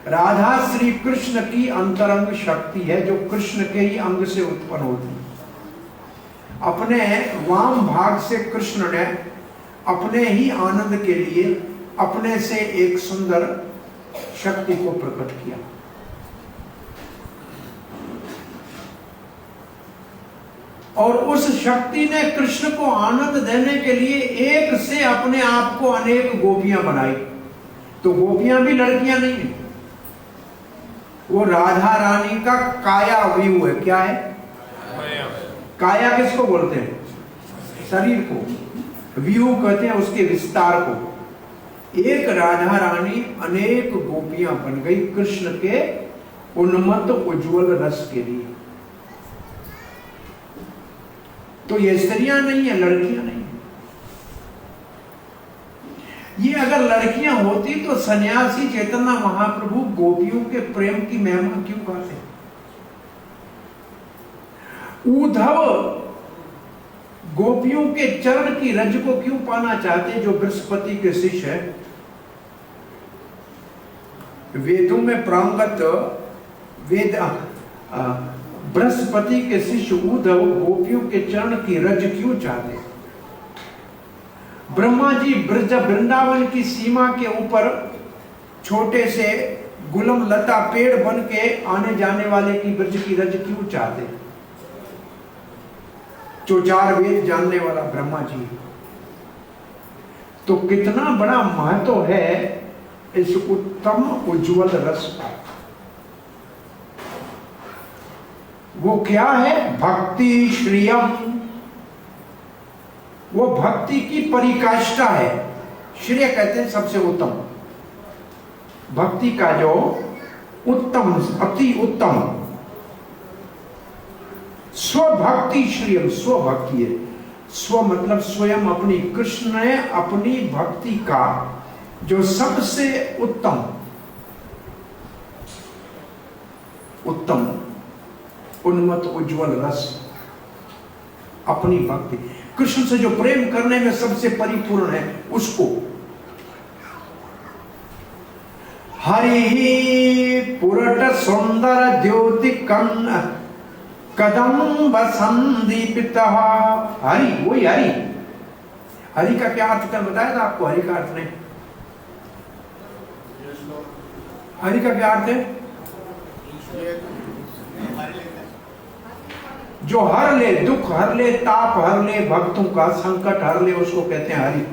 राधा श्री कृष्ण की अंतरंग शक्ति है, जो कृष्ण के ही अंग से उत्पन्न होती है। अपने वाम भाग से कृष्ण ने अपने ही आनंद के लिए अपने से एक सुंदर शक्ति को प्रकट किया। और उस शक्ति ने कृष्ण को आनंद देने के लिए एक से अपने आप को अनेक गोपियां बनाई। तो गोपियां भी लड़कियां नहीं है, वो राधा रानी का काया व्यू है। क्या है? काया किसको बोलते हैं? शरीर को। व्यू कहते हैं उसके विस्तार को। एक राधा रानी अनेक गोपियां बन गई कृष्ण के उन्मत्त उज्जवल रस के लिए। तो ये स्त्रियां नहीं है, लड़कियां नहीं है। ये अगर लड़कियां होती तो सन्यासी चैतन्य महाप्रभु गोपियों के प्रेम की महिमा क्यों गाते? उद्धव गोपियों के चरण की रज को क्यों पाना चाहते, जो बृहस्पति के शिष्य है? वेदों में प्रांगत वेद बृहस्पति के शिष्य उद्धव गोपियों के चरण की रज क्यों चाहते? ब्रह्मा जी ब्रज वृंदावन की सीमा के ऊपर छोटे से गुलम लता पेड़ बन के आने जाने वाले की ब्रज की रज क्यों चाहते? जो 4 वेद जानने वाला ब्रह्मा जी। तो कितना बड़ा महत्व है इस उत्तम उज्जवल रस का। वो क्या है? भक्ति श्रियम। वो भक्ति की परिकाष्ठा है। श्रेय कहते हैं सबसे उत्तम। भक्ति का जो उत्तम, अति उत्तम, स्वभक्ति श्रियम। स्वभक्ति है, स्व मतलब स्वयं, अपनी। कृष्ण ने अपनी भक्ति का जो सबसे उत्तम उत्तम उन्मत्त उज्जवल रस, अपनी भक्ति, कृष्ण से जो प्रेम करने में सबसे परिपूर्ण है, उसको हरि पुरट सुंदर द्योति कदम्ब संदीपिता। हरि, वही हरि। हरि का क्या अर्थ कल बताया था आपको? हरि का अर्थ नहीं। हरि का क्या अर्थ है? जो हर ले, दुख हर ले, ताप हर ले, भक्तों का संकट हर ले, उसको कहते हैं हरि।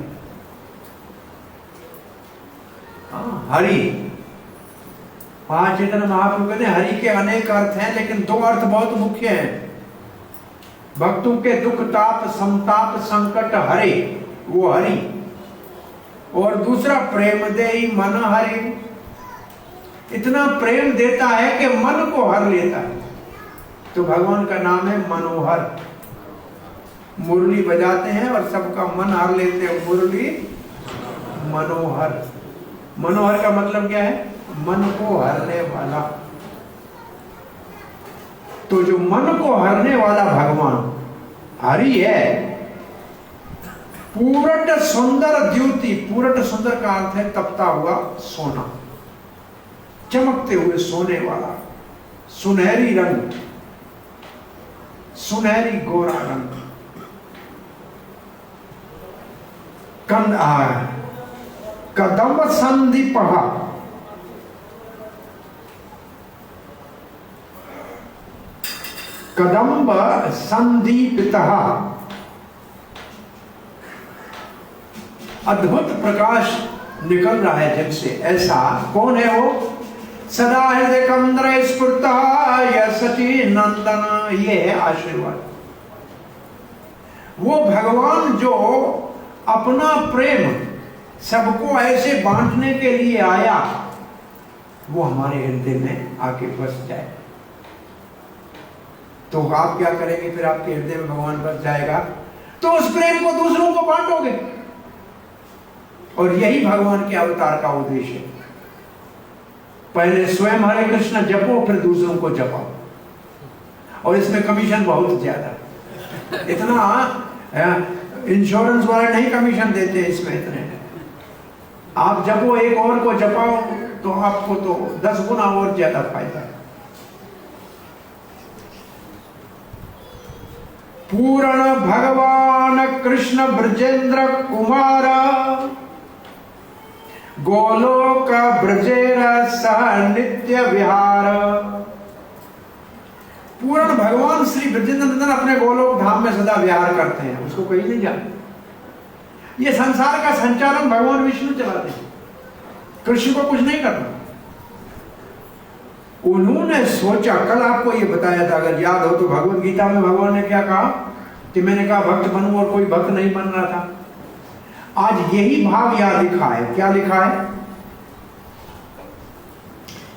हरि। वहां चैतन्य महाप्रभु कहते हैं हरि के अनेक अर्थ हैं, लेकिन 2 अर्थ बहुत मुख्य हैं। भक्तों के दुख ताप संताप संकट हरे, वो हरि। और दूसरा प्रेम देई मन हरि। इतना प्रेम देता है कि मन को हर लेता है। तो भगवान का नाम है मनोहर। मुरली बजाते हैं और सबका मन हार लेते हैं, मुरली मनोहर। मनोहर का मतलब क्या है? मन को हरने वाला। तो जो मन को हरने वाला भगवान हरि है। पूरट सुंदर द्युति, पूरट सुंदर का अर्थ है तपता हुआ सोना, चमकते हुए सोने वाला, सुनहरी रंग, सुनहरी गोरा रंग। कदम संदीपः, कदम्ब संदीपितः, अद्भुत प्रकाश निकल रहा है जिनसे। ऐसा कौन है वो? सदा हृदय कंद्र स्फुरता यह सची नंदन। ये है आशीर्वाद। वो भगवान जो अपना प्रेम सबको ऐसे बांटने के लिए आया, वो हमारे हृदय में आके बस जाए। तो आप क्या करेंगे फिर? आपके हृदय में भगवान बस जाएगा तो उस प्रेम को दूसरों को बांटोगे। और यही भगवान के अवतार का उद्देश्य है। पहले स्वयं हरे कृष्ण जपो, फिर दूसरों को जपाओ। और इसमें कमीशन बहुत ज्यादा, इतना इंश्योरेंस वाले नहीं कमीशन देते इसमें इतने। आप जपो, एक और को जपाओ, तो आपको तो 10 गुना और ज्यादा फायदा है। पूर्ण भगवान कृष्ण ब्रजेंद्र कुमार, गोलोक ब्रजेर सह नित्य विहार। पूर्ण भगवान श्री ब्रजेंद्र नंदन अपने गोलोक धाम में सदा विहार करते हैं, उसको कोई नहीं जानता। ये संसार का संचालन भगवान विष्णु चलाते हैं, कृष्ण को कुछ नहीं करना। उन्होंने सोचा, कल आपको ये बताया था अगर याद हो तो, भगवत गीता में भगवान ने क्या कहा कि मैंने कहा भक्त बनूं और कोई भक्त नहीं बन रहा था। आज यही भाव यहां लिखा है। क्या लिखा है?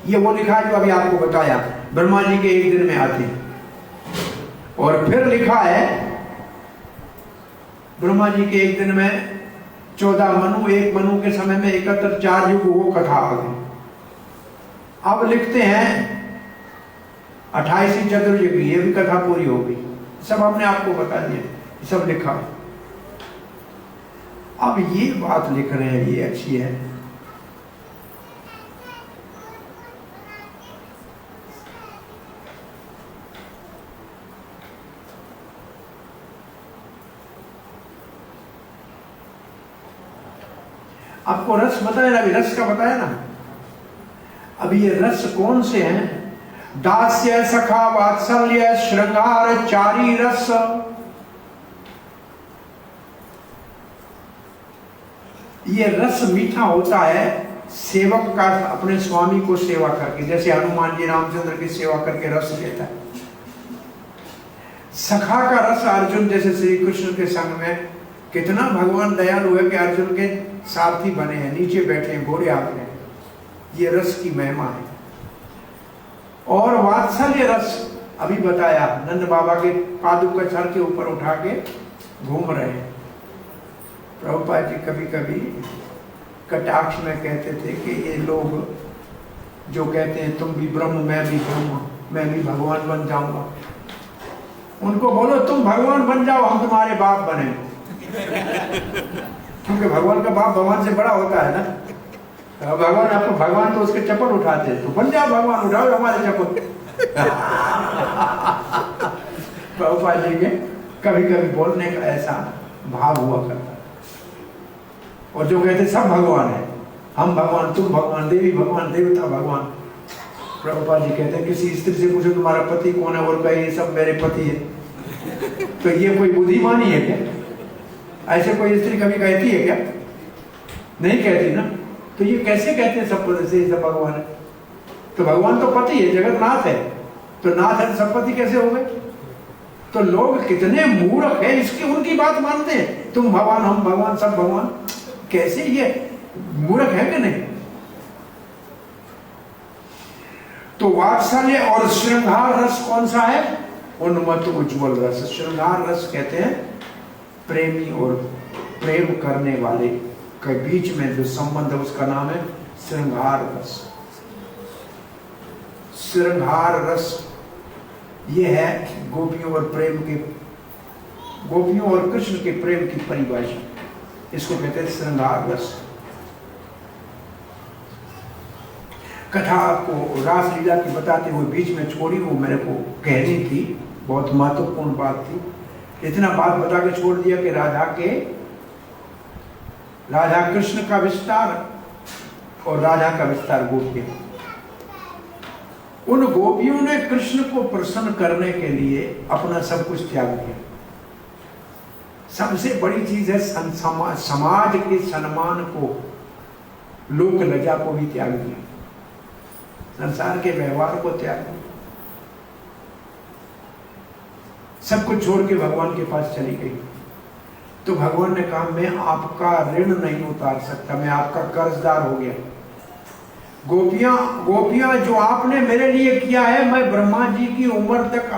ये वो लिखा है जो अभी आपको बताया, ब्रह्मा जी के एक दिन में आते हैं। और फिर लिखा है ब्रह्मा जी के एक दिन में 14 मनु, एक मनु के समय में एकत्र 4 युग वो कथा आ गई। अब लिखते हैं 28वीं चतुर्युग, ये भी कथा पूरी हो गई। सब हमने आपको बता दिया, सब लिखा है। अब ये बात लिख रहे हैं, ये अच्छी है। आपको रस बताया ना, अभी रस का बताया ना। अब ये रस कौन से हैं? दास्य सखा वात्सल्य श्रृंगार चारी रस। ये रस मीठा होता है सेवक का अपने स्वामी को सेवा करके, जैसे हनुमान जी रामचंद्र की सेवा करके रस लेता है। सखा का रस अर्जुन जैसे श्री कृष्ण के संग में, कितना भगवान दयालु है कि अर्जुन के सारथी बने हैं, नीचे बैठे हैं, घोड़े हाथ में। ये रस की महिमा है। और वात्सल्य रस अभी बताया, नंद बाबा के पादुक का सर के ऊपर उठा के घूम रहे हैं। प्रभुपाद जी कभी कभी कटाक्ष में कहते थे कि ये लोग जो कहते हैं तुम भी ब्रह्म मैं भी ब्रह्म, मैं भी भगवान बन जाऊंगा, उनको बोलो तुम भगवान बन जाओ, हम तुम्हारे बाप बने। क्योंकि भगवान का बाप भगवान से बड़ा होता है ना। भगवान आपको, भगवान तो उसके चप्पल उठाते हैं, तो बन जाओ भगवान, उठाओ हमारे चप्पल। प्रभुपाद जी के कभी कभी बोलने का ऐसा भाव हुआ करता। और जो कहते सब भगवान है, हम भगवान, तुम भगवान, देवी भगवान, देवता भगवान। प्रभुपाद जी कहते हैं किसी स्त्री से पूछो तुम्हारा पति कौन है, और कहे ये सब मेरे पति है। तो ये कोई बुद्धिमानी है क्या? ऐसे कोई स्त्री कभी कहती है क्या? नहीं कहती ना। तो ये कैसे कहते हैं सब पति से सब भगवान है? तो भगवान तो पति है, जगन्नाथ है, तो नाथ है, सब पति कैसे हो गए? तो लोग कितने मूर्ख है, इसकी उनकी बात मानते हैं, तुम भगवान, हम भगवान, सब भगवान। कैसे ये मूर्ख है कि नहीं? तो वात्सल्य और श्रृंगार रस कौन सा है? उन्मत्त उज्ज्वल रस। श्रृंगार रस कहते हैं प्रेमी और प्रेम करने वाले के बीच में जो संबंध है उसका नाम है श्रृंगार रस। श्रृंगार रस ये है गोपियों और प्रेम के, गोपियों और कृष्ण के प्रेम की परिभाषा, इसको कहते हैं श्रृंगार रस। कथा को रासलीला की बताते हुए बीच में छोड़ी, वो मेरे को कहनी थी, बहुत महत्वपूर्ण बात थी। इतना बात बता के छोड़ दिया कि राधा कृष्ण का विस्तार और राधा का विस्तार गोपियां। उन गोपियों ने कृष्ण को प्रसन्न करने के लिए अपना सब कुछ त्याग दिया। सबसे बड़ी चीज है समाज के सम्मान को, लोक लज्जा को भी त्याग दिया, संसार के व्यवहार को त्याग दिया, सब कुछ छोड़ के भगवान के पास चली गई। तो भगवान ने कहा मैं आपका ऋण नहीं उतार सकता, मैं आपका कर्जदार हो गया। गोपियां जो आपने मेरे लिए किया है, मैं ब्रह्मा जी की उम्र तक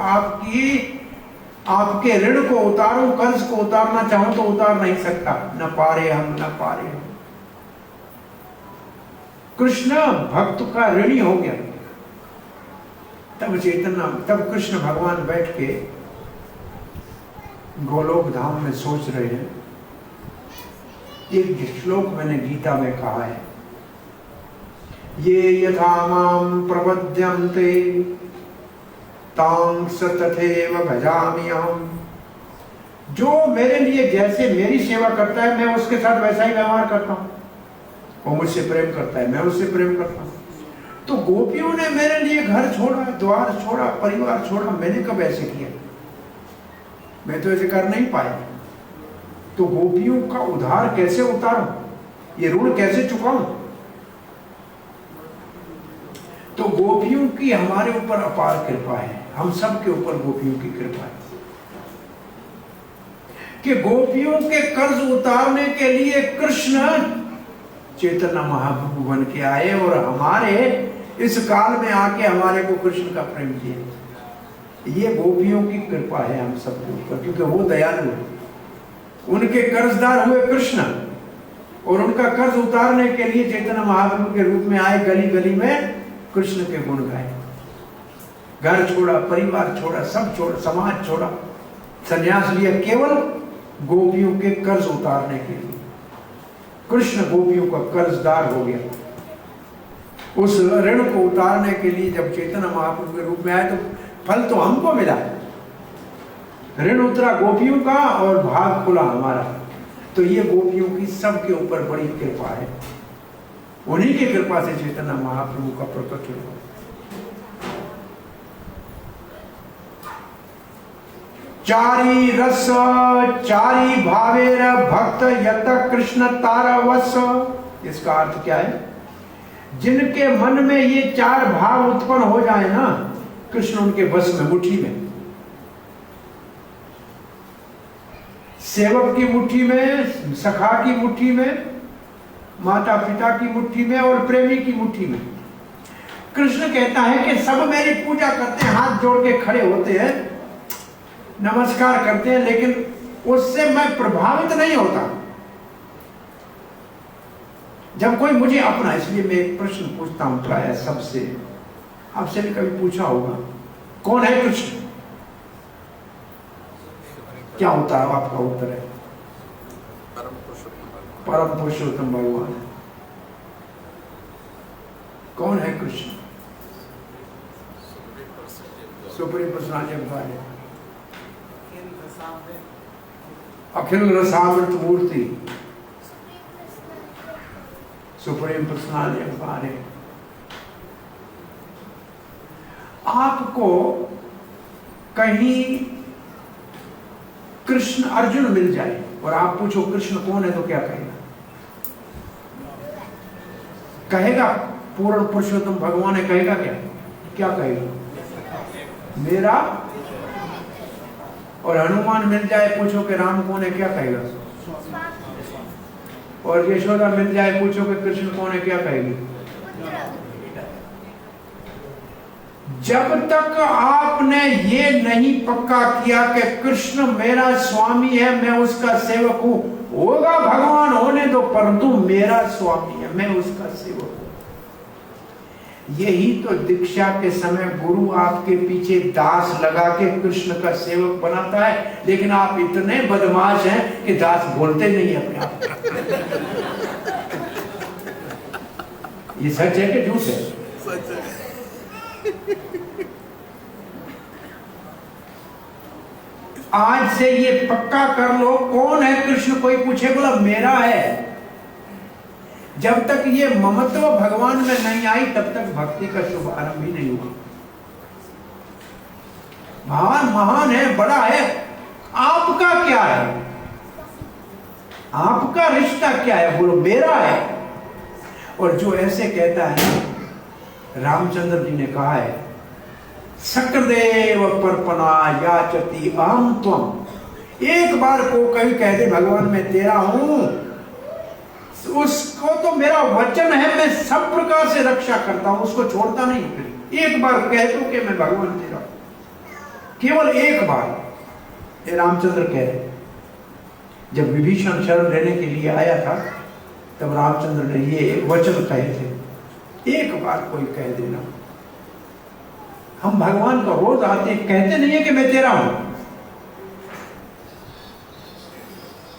आपके ऋण को उतारूं, कर्ज को उतारना चाहूं तो उतार नहीं सकता। न पारे हम, न पारे हम। कृष्ण भक्त का ऋणी हो गया। तब कृष्ण भगवान बैठ के गोलोक धाम में सोच रहे हैं। एक श्लोक मैंने गीता में कहा है, ये यथा मां प्रपद्यन्ते तांस तथैव भजामि अहम्। जो मेरे लिए जैसे मेरी सेवा करता है, मैं उसके साथ वैसा ही व्यवहार करता हूं। वो मुझसे प्रेम करता है, मैं उससे प्रेम करता हूं। तो गोपियों ने मेरे लिए घर छोड़ा, द्वार छोड़ा, परिवार छोड़ा, मैंने कब ऐसे किया? मैं तो ऐसे कर नहीं पाया। तो गोपियों का उधार कैसे उतारूं, ये ऋण कैसे चुकाऊं? तो गोपियों की हमारे ऊपर अपार कृपा है, हम सब के ऊपर गोपियों की कृपा है कि गोपियों के कर्ज उतारने के लिए कृष्ण चैतन्य महाप्रभु बन के आए और हमारे इस काल में आके हमारे को कृष्ण का प्रेम दिया। ये गोपियों की कृपा है हम सब के ऊपर, क्योंकि वो दयालु है। उनके कर्जदार हुए कृष्ण और उनका कर्ज उतारने के लिए चैतन्य महाप्रभु के रूप में आए, गली गली में कृष्ण के गुण गाए। घर छोड़ा, परिवार छोड़ा, सब छोड़ा, समाज छोड़ा, संन्यास लिया केवल गोपियों के कर्ज उतारने के लिए। कृष्ण गोपियों का कर्जदार हो गया। उस ऋण को उतारने के लिए जब चैतन्य महाप्रभु के रूप में आए तो फल तो हमको मिला, ऋण उतरा गोपियों का और भाग खुला हमारा। तो ये गोपियों की सबके ऊपर बड़ी कृपा है, उन्हीं की कृपा से चैतन्य महाप्रभु का प्रकट हुआ। चारी रस चारी भावेर भक्त यत कृष्ण तारवस। इसका अर्थ क्या है? जिनके मन में ये चार भाव उत्पन्न हो जाए ना, कृष्ण उनके बस में, मुट्ठी में। सेवक की मुट्ठी में, सखा की मुट्ठी में, माता पिता की मुट्ठी में और प्रेमी की मुट्ठी में। कृष्ण कहता है कि सब मेरी पूजा करते हैं, हाथ जोड़ के खड़े होते हैं, नमस्कार करते हैं, लेकिन उससे मैं प्रभावित नहीं होता जब कोई मुझे अपना। इसलिए मैं एक प्रश्न पूछता हूं प्राय सबसे, आपसे भी कभी पूछा होगा, कौन है कृष्ण? क्या होता है? आपका उत्तर है परम पुरुषोत्तम भगवान। कौन है Krishna? Supreme personality of God, अखिल रसामृत मूर्ति, सुप्रीम पर्सनालिटी ऑफ गॉड। आपको कहीं कृष्ण अर्जुन मिल जाए और आप पूछो कृष्ण कौन है, तो क्या कहेगा? कहेगा पूर्ण पुरुषोत्तम भगवान है, कहेगा क्या? क्या कहेगा? मेरा। और हनुमान मिल जाए, पूछो कि राम कौन है, क्या कहेगा? और यशोदा मिल जाए, पूछो कि कृष्ण कौन है, क्या कहेगी? जब तक आपने ये नहीं पक्का किया कि कृष्ण मेरा स्वामी है, मैं उसका सेवक हूं, होगा भगवान होने दो, परंतु मेरा स्वामी है, मैं उसका सेवक हूं। यही तो दीक्षा के समय गुरु आपके पीछे दास लगा के कृष्ण का सेवक बनाता है, लेकिन आप इतने बदमाश हैं कि दास बोलते नहीं अपने आप। ये सच है कि झूठ है? सच है। आज से ये पक्का कर लो, कौन है कृष्ण? कोई पूछे, बोला मेरा है। जब तक ये ममत्व भगवान में नहीं आई, तब तक भक्ति का शुभ आरंभ ही नहीं हुआ। भगवान महान है, बड़ा है, आपका क्या है? आपका रिश्ता क्या है? बोलो मेरा है। और जो ऐसे कहता है, रामचंद्र जी ने कहा है, सकदेव परपना याचति अहम त्वम। एक बार को कहीं कह दे भगवान मैं तेरा हूं, उसको तो मेरा वचन है, मैं सब प्रकार से रक्षा करता हूं, उसको छोड़ता नहीं। फिर एक बार कह दो कि मैं भगवान तेरा हूं, केवल एक बार। ये रामचंद्र कह रहे, जब विभीषण शरण लेने के लिए आया था, तब रामचंद्र ने ये वचन कहे थे, एक बार कोई कह देना। हम भगवान का रोज आते हैं, कहते नहीं है कि मैं तेरा हूं,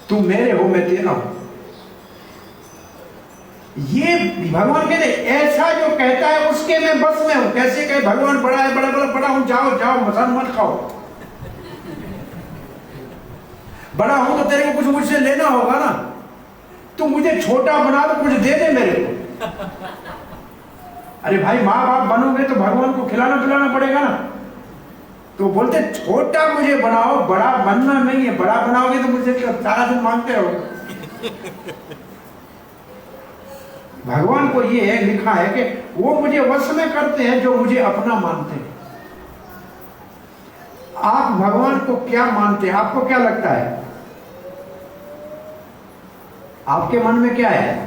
तुम मेरे हो, मैं तेरा हूं। ये भगवान कहते ऐसा जो कहता है उसके मैं बस में हूं। कैसे कहे भगवान बड़ा है, बड़ा बड़ा बड़ा हूं, जाओ जाओ मसान मत खाओ। बड़ा हूं तो तेरे को कुछ मुझसे लेना होगा ना, तू मुझे छोटा बना तो कुछ दे दे मेरे को। अरे भाई माँ बाप बनोगे तो भगवान को खिलाना पिलाना पड़ेगा ना। तो बोलते छोटा मुझे बनाओ, बड़ा बनना नहीं है। बड़ा बनाओगे तो मुझसे सारा दिन मांगते हो। भगवान को ये है, लिखा है कि वो मुझे वश में करते हैं जो मुझे अपना मानते हैं। आप भगवान को क्या मानते हैं? आपको क्या लगता है? आपके मन में क्या है?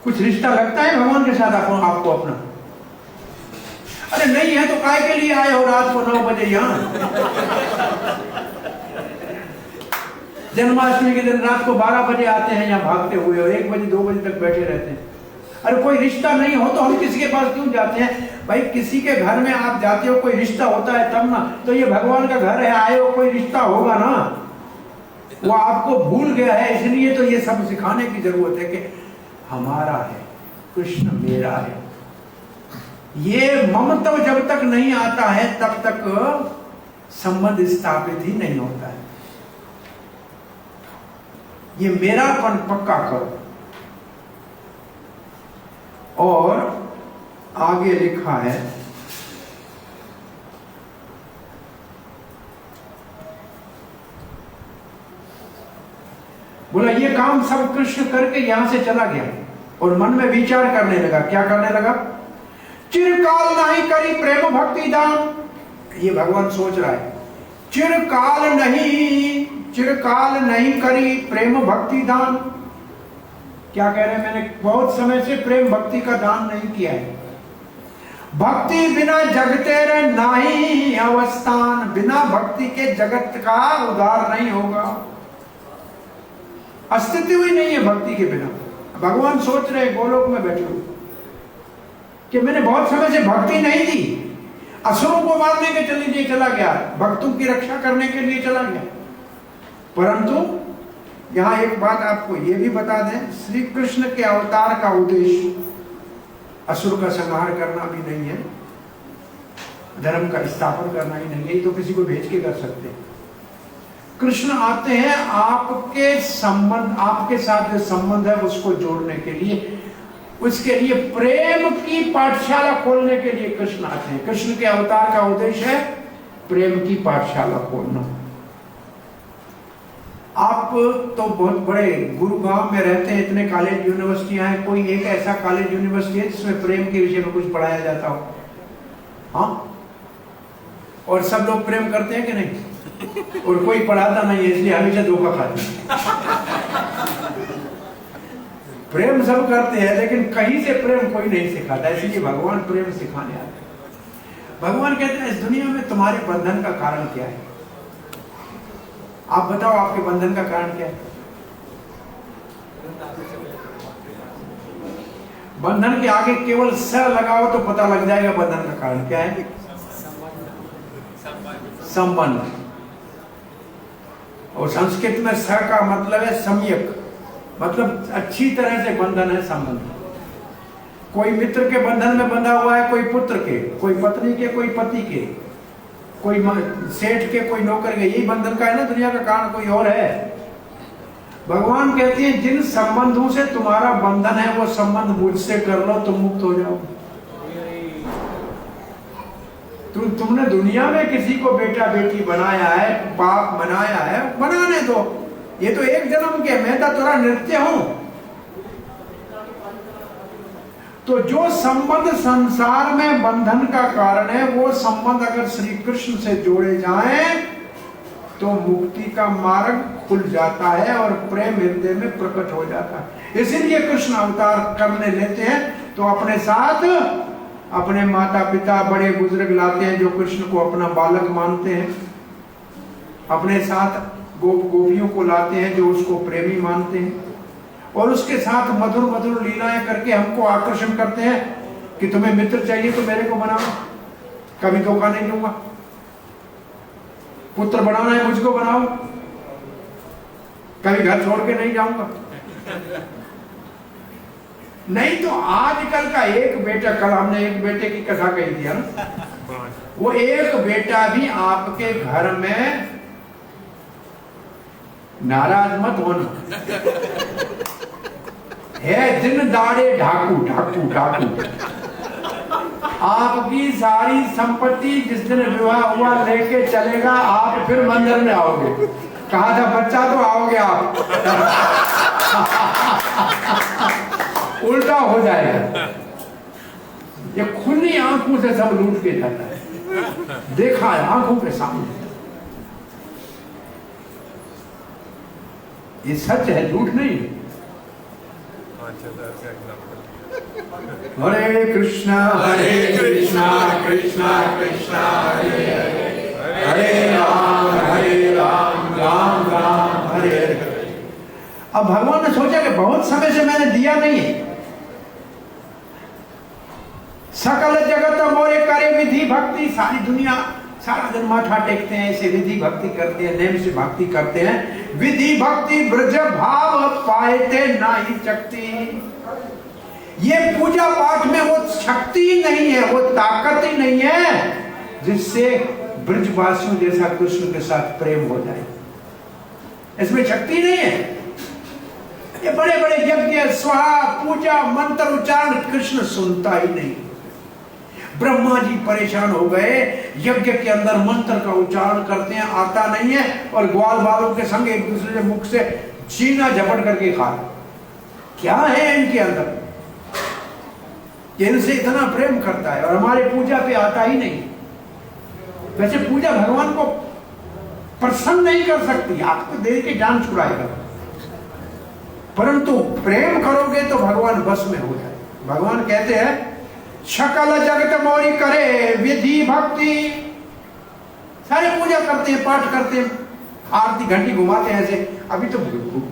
कुछ रिश्ता लगता है भगवान के साथ आपको अपना? अरे नहीं है तो काय के लिए आए हो रात को 9 बजे यहां? जन्माष्टमी के दिन रात को 12 बजे आते हैं यहाँ भागते हुए, और 1 बजे 2 बजे तक बैठे रहते हैं। अरे कोई रिश्ता नहीं हो तो हम किसी के पास क्यों जाते हैं? भाई किसी के घर में आप जाते हो, कोई रिश्ता होता है तब ना। तो ये भगवान का घर है, आए हो, कोई रिश्ता होगा ना। वो आपको भूल गया है, इसलिए तो ये सब सिखाने की जरूरत है कि हमारा है, कृष्ण मेरा है। ये ममत्व जब तक नहीं आता है तब तक संबंध स्थापित ही नहीं होता है। ये मेरापन पक्का करो। और आगे लिखा है, बोला ये काम सब कृष्ण करके यहां से चला गया और मन में विचार करने लगा। क्या करने लगा? चिरकाल नहीं करी प्रेम भक्ति दान। ये भगवान सोच रहा है, चिरकाल नहीं करी प्रेम भक्ति दान। क्या कह रहे हैं? मैंने बहुत समय से प्रेम भक्ति का दान नहीं किया है। भक्ति बिना जगते रे नाही अवस्थान। बिना भक्ति के जगत का उद्धार नहीं होगा, अस्तित्व ही नहीं है भक्ति के बिना। भगवान सोच रहे गोलोक में बैठे हुए कि मैंने बहुत समय से भक्ति नहीं दी, असुरों को मारने के लिए चला गया, भक्तों की रक्षा करने के लिए चला गया। परंतु यहां एक बात आपको यह भी बता दें, श्री कृष्ण के अवतार का उद्देश्य असुर का संहार करना भी नहीं है, धर्म का स्थापन करना ही नहीं है। तो किसी को भेज के कर सकते हैं। कृष्ण आते हैं आपके संबंध, आपके साथ जो संबंध है उसको जोड़ने के लिए, उसके लिए प्रेम की पाठशाला खोलने के लिए कृष्ण आते हैं। कृष्ण के अवतार का उद्देश्य है प्रेम की पाठशाला खोलना। आप तो बहुत बड़े गुरुगांव में रहते हैं, इतने कॉलेज यूनिवर्सिटियां हैं, कोई एक ऐसा कॉलेज यूनिवर्सिटी है जिसमें प्रेम के विषय में कुछ पढ़ाया जाता हो? हाँ, और सब लोग प्रेम करते हैं कि नहीं? और कोई पढ़ाता नहीं है, इसलिए हमेशा धोखा खाते हैं। प्रेम सब करते हैं, लेकिन कहीं से प्रेम कोई नहीं सिखाता, इसलिए भगवान प्रेम सिखाने आते हैं। भगवान कहते हैं इस दुनिया में तुम्हारे बंधन का कारण क्या है? आप बताओ, आपके बंधन का कारण क्या है? बंधन के आगे केवल स लगाओ तो पता लग जाएगा बंधन का कारण क्या है। संबंध। और संस्कृत में स का मतलब है सम्यक, मतलब अच्छी तरह से बंधन है, संबंध। कोई मित्र के बंधन में बंधा हुआ है, कोई पुत्र के, कोई पत्नी के, कोई पति के, कोई सेठ के, कोई नौकर के। यही बंधन का है ना दुनिया का कारण, कोई और है? भगवान कहते हैं जिन संबंधों से तुम्हारा बंधन है वो संबंध मुझसे कर लो, तुम मुक्त हो जाओ। तुमने दुनिया में किसी को बेटा बेटी बनाया है, बाप बनाया है, बनाने दो। ये तो एक जन्म के, मैं तो थोड़ा नृत्य हूं। तो जो संबंध संसार में बंधन का कारण है, वो संबंध अगर श्री कृष्ण से जोड़े जाएं तो मुक्ति का मार्ग खुल जाता है और प्रेम हृदय में प्रकट हो जाता है। इसीलिए कृष्ण अवतार करने लेते हैं तो अपने साथ अपने माता पिता बड़े बुजुर्ग लाते हैं जो कृष्ण को अपना बालक मानते हैं, अपने साथ गोपियों को लाते हैं जो उसको प्रेमी मानते हैं, और उसके साथ मधुर मधुर लीलाएं करके हमको आकर्षण करते हैं कि तुम्हें मित्र चाहिए तो मेरे को बनाओ, कभी धोखा नहीं दूंगा। पुत्र बनाना है मुझको बनाओ, कभी घर छोड़ के नहीं जाऊंगा। नहीं तो आजकल का एक बेटा, कल हमने एक बेटे की कथा कही थी ना, वो एक बेटा भी आपके घर में, नाराज मत होना, है दिन दाड़े ढाकू ढाकू ढाकू। आपकी सारी संपत्ति जिस दिन विवाह हुआ लेके चलेगा, आप फिर मंदिर में आओगे। कहा था बच्चा तो आओगे आप। उल्टा हो जाएगा। ये खुली आंखों से सब लूट के जाता है, देखा है आंखों के सामने। ये सच है, झूठ नहीं है। हरे कृष्णा कृष्णा कृष्णा हरे हरे, हरे राम राम राम हरे हरे। अब भगवान ने सोचा कि बहुत समय से मैंने दिया नहीं है, सकल जगत मोरे करे विधि भक्ति। सारी दुनिया सारा दिन माथा टेकते हैं, ऐसे विधि भक्ति करते हैं, नेम से भक्ति करते हैं। विधि भक्ति ब्रज भाव पाएते नाहि शक्ति। ये पूजा पाठ में वो शक्ति नहीं है, वो ताकत ही नहीं है जिससे ब्रजवासियों जैसा कृष्ण के साथ प्रेम हो जाए। इसमें शक्ति नहीं है। ये बड़े बड़े यज्ञ स्वाहा पूजा मंत्र उच्चारण कृष्ण सुनता ही नहीं। ब्रह्मा जी परेशान हो गए, यज्ञ के अंदर मंत्र का उच्चारण करते हैं, आता नहीं है, और ग्वाल बालों के संग एक दूसरे के मुख से छीना झपट करके खा। क्या है इनके अंदर? इनसे इतना प्रेम करता है और हमारे पूजा पे आता ही नहीं। वैसे पूजा भगवान को प्रसन्न नहीं कर सकती, आपको दे के जान छुड़ाएगा, परंतु प्रेम करोगे तो भगवान बस में हो जाए। भगवान कहते हैं सकल जगत मोरी करे विधि भक्ति। सारे पूजा करते हैं, पाठ करते हैं, आरती घंटी घुमाते हैं ऐसे। अभी तो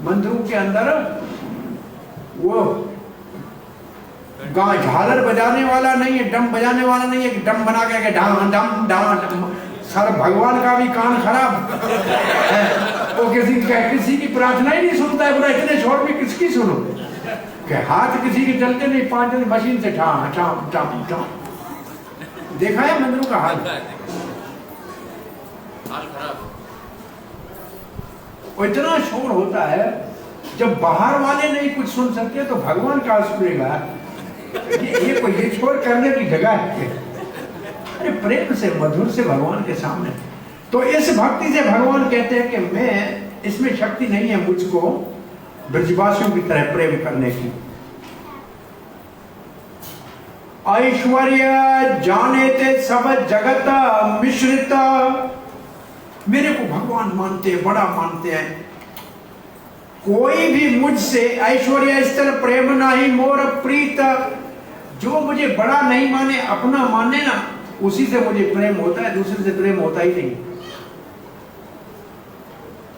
मंदिरों के अंदर वो झालर बजाने वाला नहीं है, डम बजाने वाला नहीं है, डम बना के डाम डम डाम। सर भगवान का भी कान खराब वो किसी की प्रार्थना ही नहीं सुनता है। बोला इतने छोड़ में किसकी सुनो कि हाथ किसी के चलते नहीं, 5 दिन मशीन से ठाम ठाम ठाम ठाम। देखा है मंदिरों का हाल और इतना शोर होता है। जब बाहर वाले नहीं कुछ सुन सकते तो भगवान क्या सुनेगा? ये शोर करने की जगह है। अरे प्रेम से मधुर से भगवान के सामने। तो इस भक्ति से भगवान कहते हैं कि मैं, इसमें शक्ति नहीं है मुझको ब्रजवासियों की तरह प्रेम करने की। ऐश्वर्य जाने थे सब जगत मिश्रित। मेरे को भगवान मानते हैं, बड़ा मानते हैं, कोई भी मुझसे ऐश्वर्य स्थल प्रेम नाही मोर प्रीत, जो मुझे बड़ा नहीं माने, अपना माने ना, उसी से मुझे प्रेम होता है, दूसरे से प्रेम होता ही नहीं।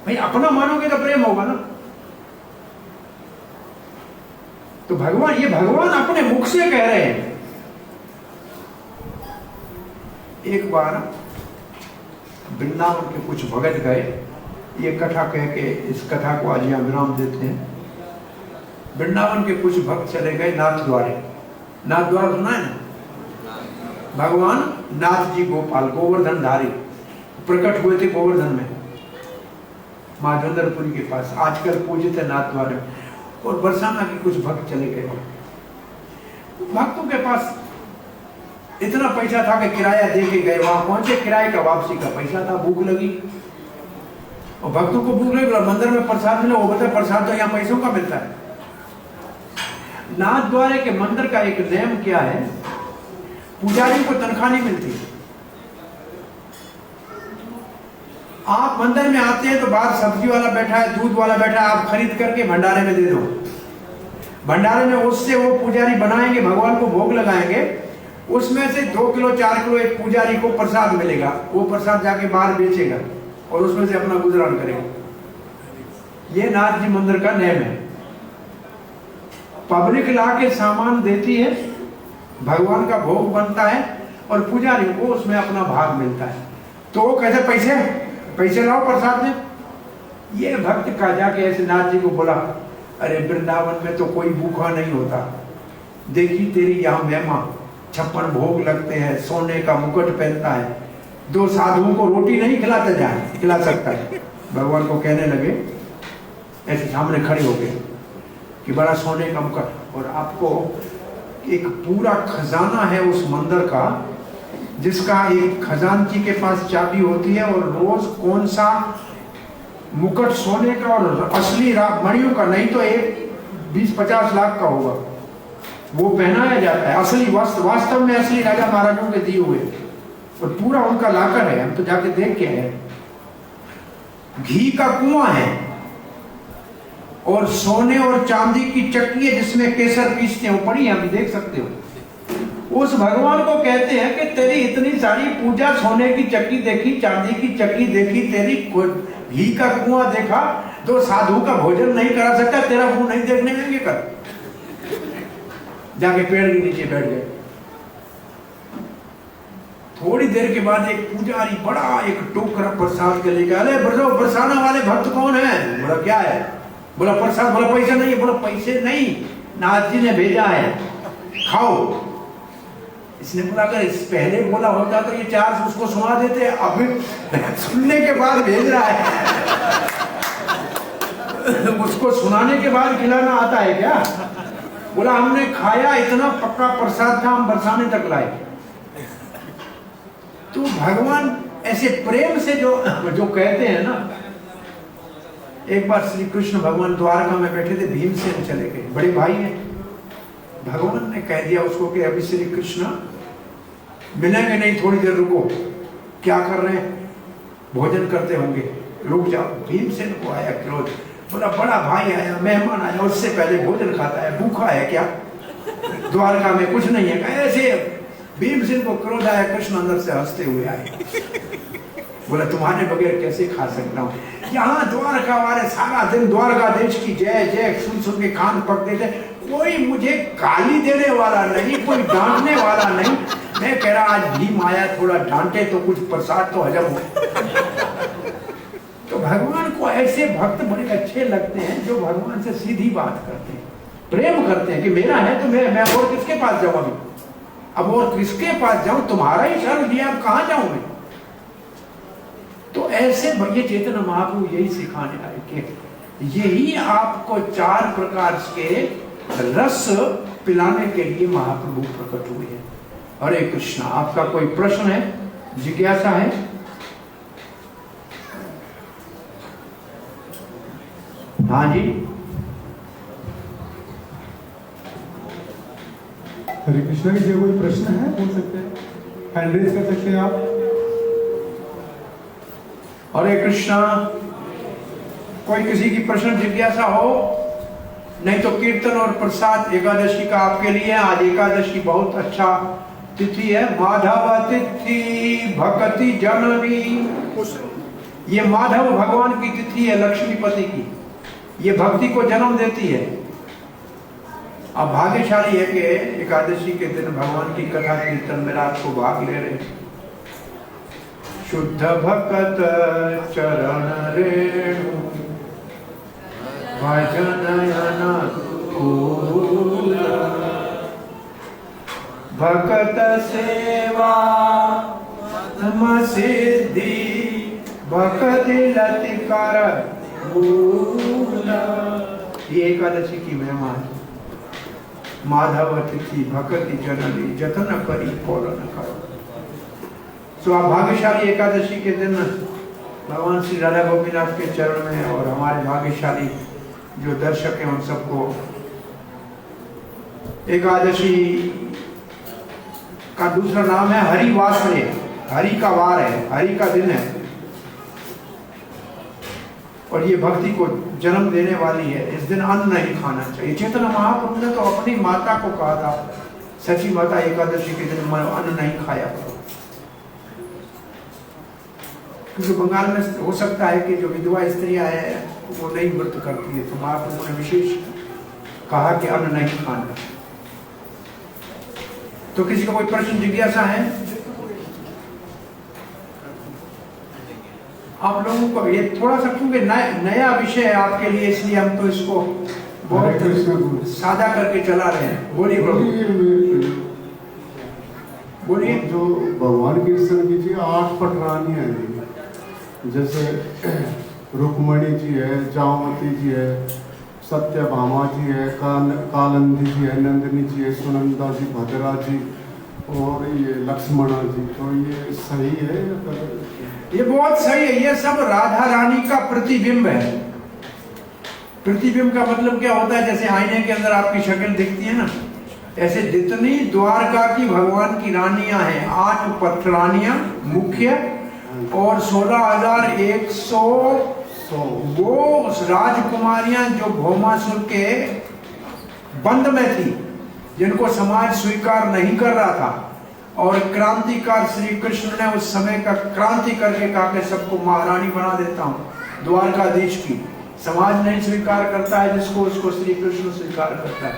भाई अपना मानोगे तो प्रेम होगा ना। तो भगवान, ये भगवान अपने मुख से कह रहे हैं। एक बार वृंदावन के कुछ भगत गए, ये कथा कह के इस कथा को आज यहाँ विराम देते हैं। वृंदावन के कुछ भक्त चले गए नाथ द्वारे। नाथ द्वारा सुना है ना? भगवान नाथ जी गोपाल गोवर्धन धारी प्रकट हुए थे गोवर्धन में, माधवेंद्रपुरी के पास, आजकल पूजित है नाथ द्वारे। और बरसाना के कुछ भक्त चले गए। भक्तों के पास इतना पैसा था कि किराया दे के गए, वहां पहुंचे, किराए का वापसी का पैसा था, भूख लगी और भक्तों को भूख लगी, मंदिर में प्रसाद मिला। वो बता प्रसाद तो यहाँ पैसों का मिलता है। नाथ द्वारे के मंदिर का एक नियम क्या है, पुजारी को तनख्वाह नहीं मिलती। आप मंदिर में आते हैं तो बाहर सब्जी वाला बैठा है, दूध वाला बैठा है, आप खरीद करके भंडारे में दे दो। भंडारे में उससे वो पुजारी बनाएंगे, भगवान को भोग लगाएंगे, उसमें से 2 किलो 4 किलो एक पुजारी को प्रसाद मिलेगा। वो प्रसाद जाके बाहर बेचेगा और उसमें से अपना गुजरान करेगा। ये नाथ जी मंदिर का नियम है। पब्लिक ला के सामान देती है, भगवान का भोग बनता है और पुजारी को उसमें अपना भाग मिलता है। तो वो कहते पैसे लाओ प्रसाद में। ये भक्त का जाके ऐसे नाथ जी को बोला, अरे वृंदावन में तो कोई भूखा नहीं होता, देखी तेरी यहाँ महिमा, 56 भोग लगते हैं, सोने का मुकुट पहनता है, 2 साधुओं को रोटी नहीं खिला सकता है। भगवान को कहने लगे, ऐसे सामने खड़े हो गए कि बड़ा सोने का मुकुट, और आपको एक पूरा खजाना है उस मंदिर का, जिसका एक खजानची के पास चाबी होती है, और रोज कौन सा मुकुट सोने का और असली मणियों का, नहीं तो एक 20-50 लाख का होगा, वो पहनाया जाता है। असली वास्तव में असली राजा महाराजों के दिए हुए, और पूरा उनका लाकर है। हम तो जाके देख के आए। घी का कुआं है और सोने और चांदी की चक्की है जिसमें केसर पीसते हैं, वो पड़ी है, आप देख सकते हो। उस भगवान को कहते हैं कि तेरी इतनी सारी पूजा, सोने की चक्की देखी, चांदी की चक्की देखी, तेरी घी का कुआं देखा, तो साधु का भोजन नहीं करा सकता, तेरा मुंह नहीं देखने में ये कर। जाके पेड़ के नीचे बैठ गए। थोड़ी देर के बाद एक पुजारी बड़ा एक टोकरा प्रसाद के लेकर, अरे बरसाना वाले भक्त कौन है? बोला क्या है? बोला प्रसाद। बोला पैसा नहीं है। बोला पैसे नहीं, नाथ जी ने भेजा है, खाओ। इसने बोला अगर इस पहले बोला होता तो ये 4 उसको सुना देते, अभी सुनने के बाद भेज रहा है। उसको सुनाने के बाद खिलाना आता है क्या? बोला हमने खाया, इतना पक्का प्रसाद था, हम बरसाने तक लाए। तो भगवान ऐसे प्रेम से जो कहते हैं ना। एक बार श्री कृष्ण भगवान द्वारका में बैठे थे, भीमसेन चले गए, बड़े भाई हैं। भगवान ने कह दिया उसको कि अभी श्री कृष्ण मिलेंगे नहीं, थोड़ी देर रुको। क्या कर रहे हैं? भोजन करते होंगे, रुक जाओ। भीमसेन को आया क्रोध, बोला बड़ा भाई आया, मेहमान आया, उससे पहले भोजन खाता है, भूखा है क्या? द्वारका में कुछ नहीं है। ऐसे भीमसेन को क्रोध आया, कृष्ण अंदर से हंसते हुए आए। बोला तुम्हारे बगैर कैसे खा सकता हूँ? यहाँ द्वारका वाले सारा दिन द्वारकाधीश की जय जय सुन सुन के कान पकते थे, कोई मुझे गाली देने वाला नहीं, कोई डांटने वाला नहीं। मैं कह रहा आज भीम आया, थोड़ा डांटे तो कुछ प्रसाद तो हजम हो। तो भगवान को ऐसे भक्त बड़े अच्छे लगते हैं जो भगवान से सीधी बात करते हैं, प्रेम करते हैं कि मेरा है तो मैं और किसके पास जाऊं? अभी अब और किसके पास जाऊं? तुम्हारा ही शरण दिया, अब कहां जाऊं मैं? तो ऐसे ये चैतन्य महाप्रभु यही सिखाने आए कि यही आपको 4 प्रकार के रस पिलाने के लिए महाप्रभु प्रकट हुए हैं। हरे कृष्णा। आपका कोई प्रश्न है, जिज्ञासा है? हाँ जी। हरे कृष्णा जी, कोई प्रश्न है पूछ सकते हैं, हैंड रेज कर सकते हैं आप। हरे कृष्णा। कोई किसी की प्रश्न जिज्ञासा हो, नहीं तो कीर्तन और प्रसाद एकादशी का आपके लिए। आज एकादशी बहुत अच्छा तिथि है, माधव तिथि भक्ति जननी। ये माधव भगवान की तिथि है, लक्ष्मीपति की, ये भक्ति को जन्म देती है। अब भाग्यशाली है कि एकादशी के दिन भगवान की कथा कीर्तन में रात को भाग ले रहे। शुद्ध भक्त चरण रेणु भजन अनुकूल, भक्त सेवा धर्म सिद्धि, भक्ति लति कर मूल। ये एकादशी की महिमा है। माधव तिथि भक्ति जननी, जतन करी पूर्ण करो। तो आप भाग्यशाली एकादशी के दिन भगवान श्री राधा गोपीनाथ के चरण में, और हमारे भाग्यशाली जो दर्शक हैं उन सबको एकादशी का दूसरा नाम है हरिवासरे। हरि का वार है, हरि का दिन है, और ये भक्ति को जन्म देने वाली है। इस दिन अन्न नहीं खाना चाहिए। चैतन्य महाप्रभु ने तो अपनी माता को कहा था, सची माता एकादशी के दिन अन्न नहीं खाया करो, क्योंकि बंगाल में हो सकता है कि जो विधवा स्त्रियां हैं वो नहीं व्रत करती है, तो महाप्रभु ने विशेष कहा कि अन्न नहीं खाना। तो किसी का कोई प्रश्न जिज्ञासा है? आप लोगों को ये थोड़ा सा, क्योंकि नया विषय है आपके लिए, इसलिए हम तो इसको बहुत सादा करके चला रहे हैं। बोलिए प्रभु, बोलिए। जो भगवान कृष्ण की जी 8 पटरानियां हैं, जैसे रुक्मणी जी है, जामवती जी है, सत्यभामा जी है, कालंदी जी है, नंदिनी जी है, सुनंदा जी, भद्रा जी और ये लक्ष्मणा जी। तो ये सही है? ये बहुत सही है। ये सब राधा रानी का प्रतिबिंब है। प्रतिबिंब का मतलब क्या होता है? जैसे आईने के अंदर आपकी शक्ल दिखती है ना, ऐसे जितनी द्वारका की भगवान की रानियां हैं, 8 पटरानियां मुख्य और 16,100 वो राजकुमारियां जो भौमासुर के बंद में थी, जिनको समाज स्वीकार नहीं कर रहा था, और क्रांतिकार श्री कृष्ण ने उस समय का क्रांति करके कहा कि सबको महारानी बना देता हूं द्वारकाधीश की। समाज नहीं स्वीकार करता है जिसको, उसको श्री कृष्ण स्वीकार करता है।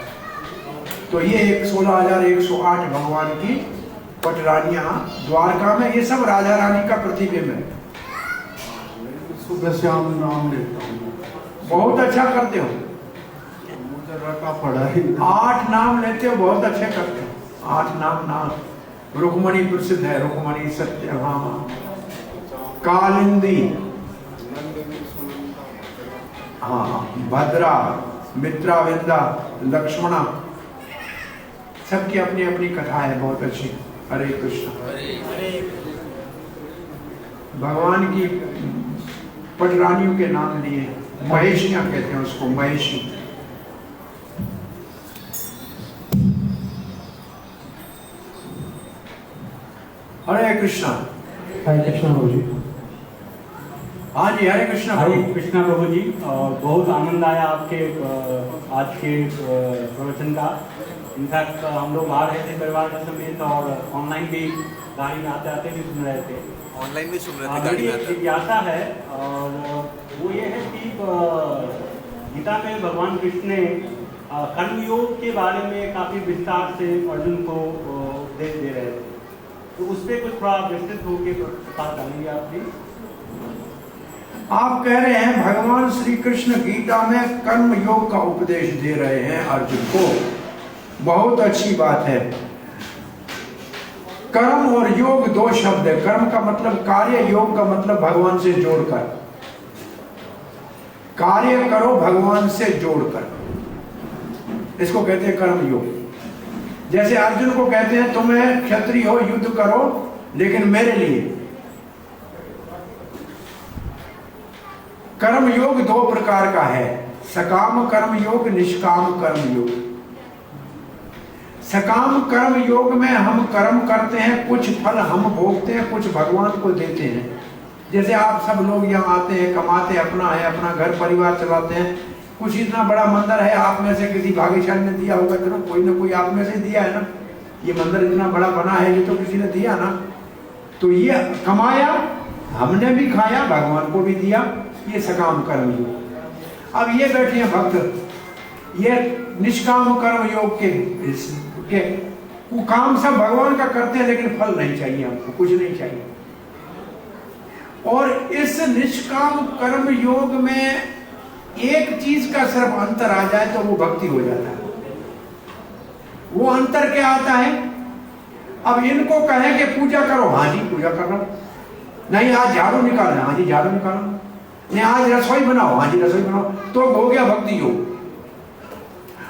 तो ये 16,108 भगवान की पटरानियां द्वारका में, ये सब राजा रानी का प्रतिबिंब है। सुबह शाम नाम लेता हूँ। बहुत अच्छा करते हो, मुझे रटा पड़ा है। 8 नाम लेते हो, बहुत अच्छे करते हो। 8 नाम। रुक्मणी प्रसिद्ध है, रुक्मणी, सत्यभामा, कालिंदी, हाँ, भद्रा, मित्राविंदा, लक्ष्मणा, सबकी अपनी अपनी कथा है, बहुत अच्छी। हरे कृष्ण। भगवान की पटरानियों के नाम लिए, महेशियां कहते हैं उसको, महेशी। हरे कृष्णा। हरे कृष्णा प्रभु जी। हाँ जी, हरे कृष्णा। हरे कृष्णा प्रभु जी। बहुत आनंद आया आपके आज के प्रवचन का। इनफैक्ट हम लोग आ रहे थे परिवार के समेत, और ऑनलाइन भी गाड़ी में आते आते भी सुन रहे थे। ऑनलाइन भी सुन रहे थे गाड़ी में आते। जिज्ञासा है, और वो ये है कि गीता में भगवान कृष्ण ने कर्मयोग के बारे में काफ़ी विस्तार से अर्जुन को उपदेश दे रहे थे। तो उस पर कुछ थोड़ा विस्तृत होकर बात करेंगे आप प्लीज? आप कह रहे हैं भगवान श्री कृष्ण गीता में कर्म योग का उपदेश दे रहे हैं अर्जुन को। बहुत अच्छी बात है। कर्म और योग 2 शब्द है। कर्म का मतलब कार्य, योग का मतलब भगवान से जोड़कर। कार्य करो भगवान से जोड़कर, इसको कहते हैं कर्म योग। जैसे अर्जुन को कहते हैं तुम्हें क्षत्रिय हो, युद्ध करो लेकिन मेरे लिए। कर्म योग 2 प्रकार का है, सकाम कर्म योग, निष्काम कर्म योग। सकाम कर्म योग में हम कर्म करते हैं, कुछ फल हम भोगते हैं, कुछ भगवान को देते हैं। जैसे आप सब लोग यहाँ आते हैं, कमाते अपना है, अपना घर परिवार चलाते हैं, कुछ इतना बड़ा मंदिर है, आप में से किसी भाग्यशाली ने दिया होगा, चलो कोई ना कोई आप में से दिया है ना, ये मंदिर इतना बड़ा बना है, ये तो किसी ने दिया ना, तो ये कमाया, हमने भी खाया, भगवान को भी दिया, ये सकाम कर्म योग। अब ये बैठे हैं भक्त, ये निष्काम कर्म योग के वो काम सब भगवान का करते हैं, लेकिन फल नहीं चाहिए हमको, कुछ नहीं चाहिए। और इस निष्काम कर्म योग में एक चीज का सिर्फ अंतर आ जाए तो वो भक्ति हो जाता है। वो अंतर क्या आता है? अब इनको कहें कि पूजा करो, हाँ जी पूजा कर रहा हूं, नहीं आज झाड़ू निकालना, हाँ जी झाड़ू निकालना, नहीं आज रसोई बनाओ, हाँ जी रसोई बनाओ, तो हो गया भक्ति योग।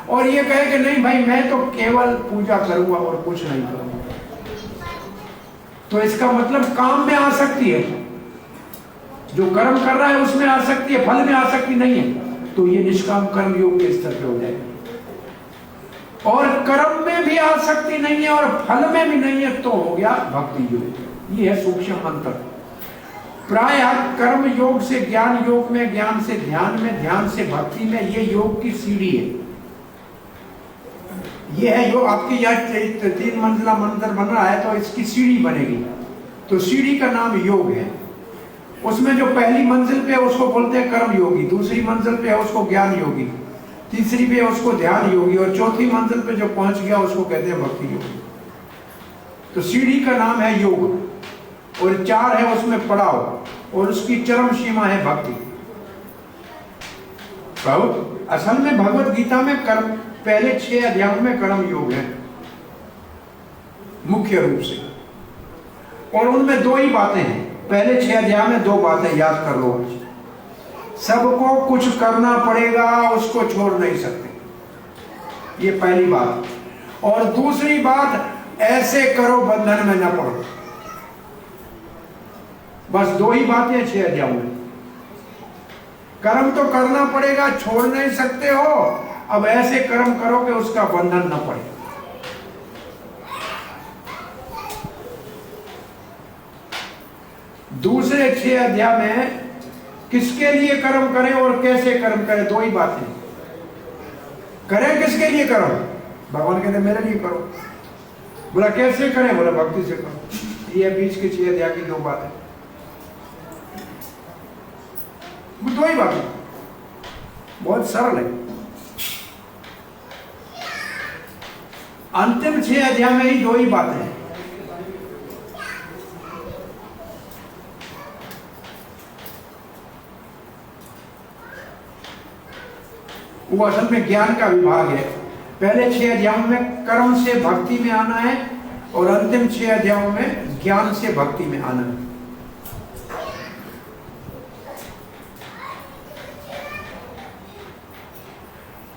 और ये कहे कि नहीं भाई मैं तो केवल पूजा करूंगा और कुछ नहीं करूंगा, तो इसका मतलब काम में आसक्ति है, जो कर्म कर रहा है उसमें आसक्ति है, फल में आसक्ति नहीं है, तो ये निष्काम कर्म योग के स्तर पे हो जाएगा। और कर्म में भी आसक्ति नहीं है और फल में भी नहीं है, तो हो गया भक्ति योग। ये है सूक्ष्म अंतर। प्रायः कर्म योग से ज्ञान योग में, ज्ञान से ध्यान में, ध्यान से भक्ति में, ये योग की सीढ़ी है। ये है योग। आपकी यहाँ 3 मंजिला मंदिर बन रहा है तो इसकी सीढ़ी बनेगी, तो सीढ़ी का नाम योग है। उसमें जो पहली मंजिल पे है उसको बोलते हैं कर्म योगी, दूसरी मंजिल पे है उसको ज्ञान योगी, तीसरी पे है उसको ध्यान योगी, और चौथी मंजिल पे जो पहुंच गया उसको कहते हैं भक्ति योगी। तो सीढ़ी का नाम है योग, और 4 है उसमें पड़ाव, और उसकी चरम सीमा है भक्ति। असल में भगवत गीता में कर्म पहले 6 अध्यायों में कर्म योग है मुख्य रूप से, और उनमें 2 ही बातें हैं। पहले 6 अध्याय में 2 बातें याद कर लो। सबको कुछ करना पड़ेगा, उसको छोड़ नहीं सकते, ये पहली बात। और दूसरी बात, ऐसे करो बंधन में न पड़ो। बस 2 ही बातें 6 अध्यायों में। कर्म तो करना पड़ेगा, छोड़ नहीं सकते हो, अब ऐसे कर्म करो कि उसका बंधन न पड़े। दूसरे 6 अध्याय में किसके लिए कर्म करें और कैसे कर्म करें, 2 ही बातें। करें किसके लिए कर्म? भगवान कहते मेरे लिए करो। बोला कैसे करें? बोला भक्ति से करो। ये बीच के 6 अध्याय की 2 बातें, 2 ही बातें, बहुत सरल है। अंतिम 6 अध्याय में ही 2 ही बातें हैं। वो असल में ज्ञान का विभाग है। पहले 6 अध्यायों में कर्म से भक्ति में आना है, और अंतिम 6 अध्यायों में ज्ञान से भक्ति में आना है।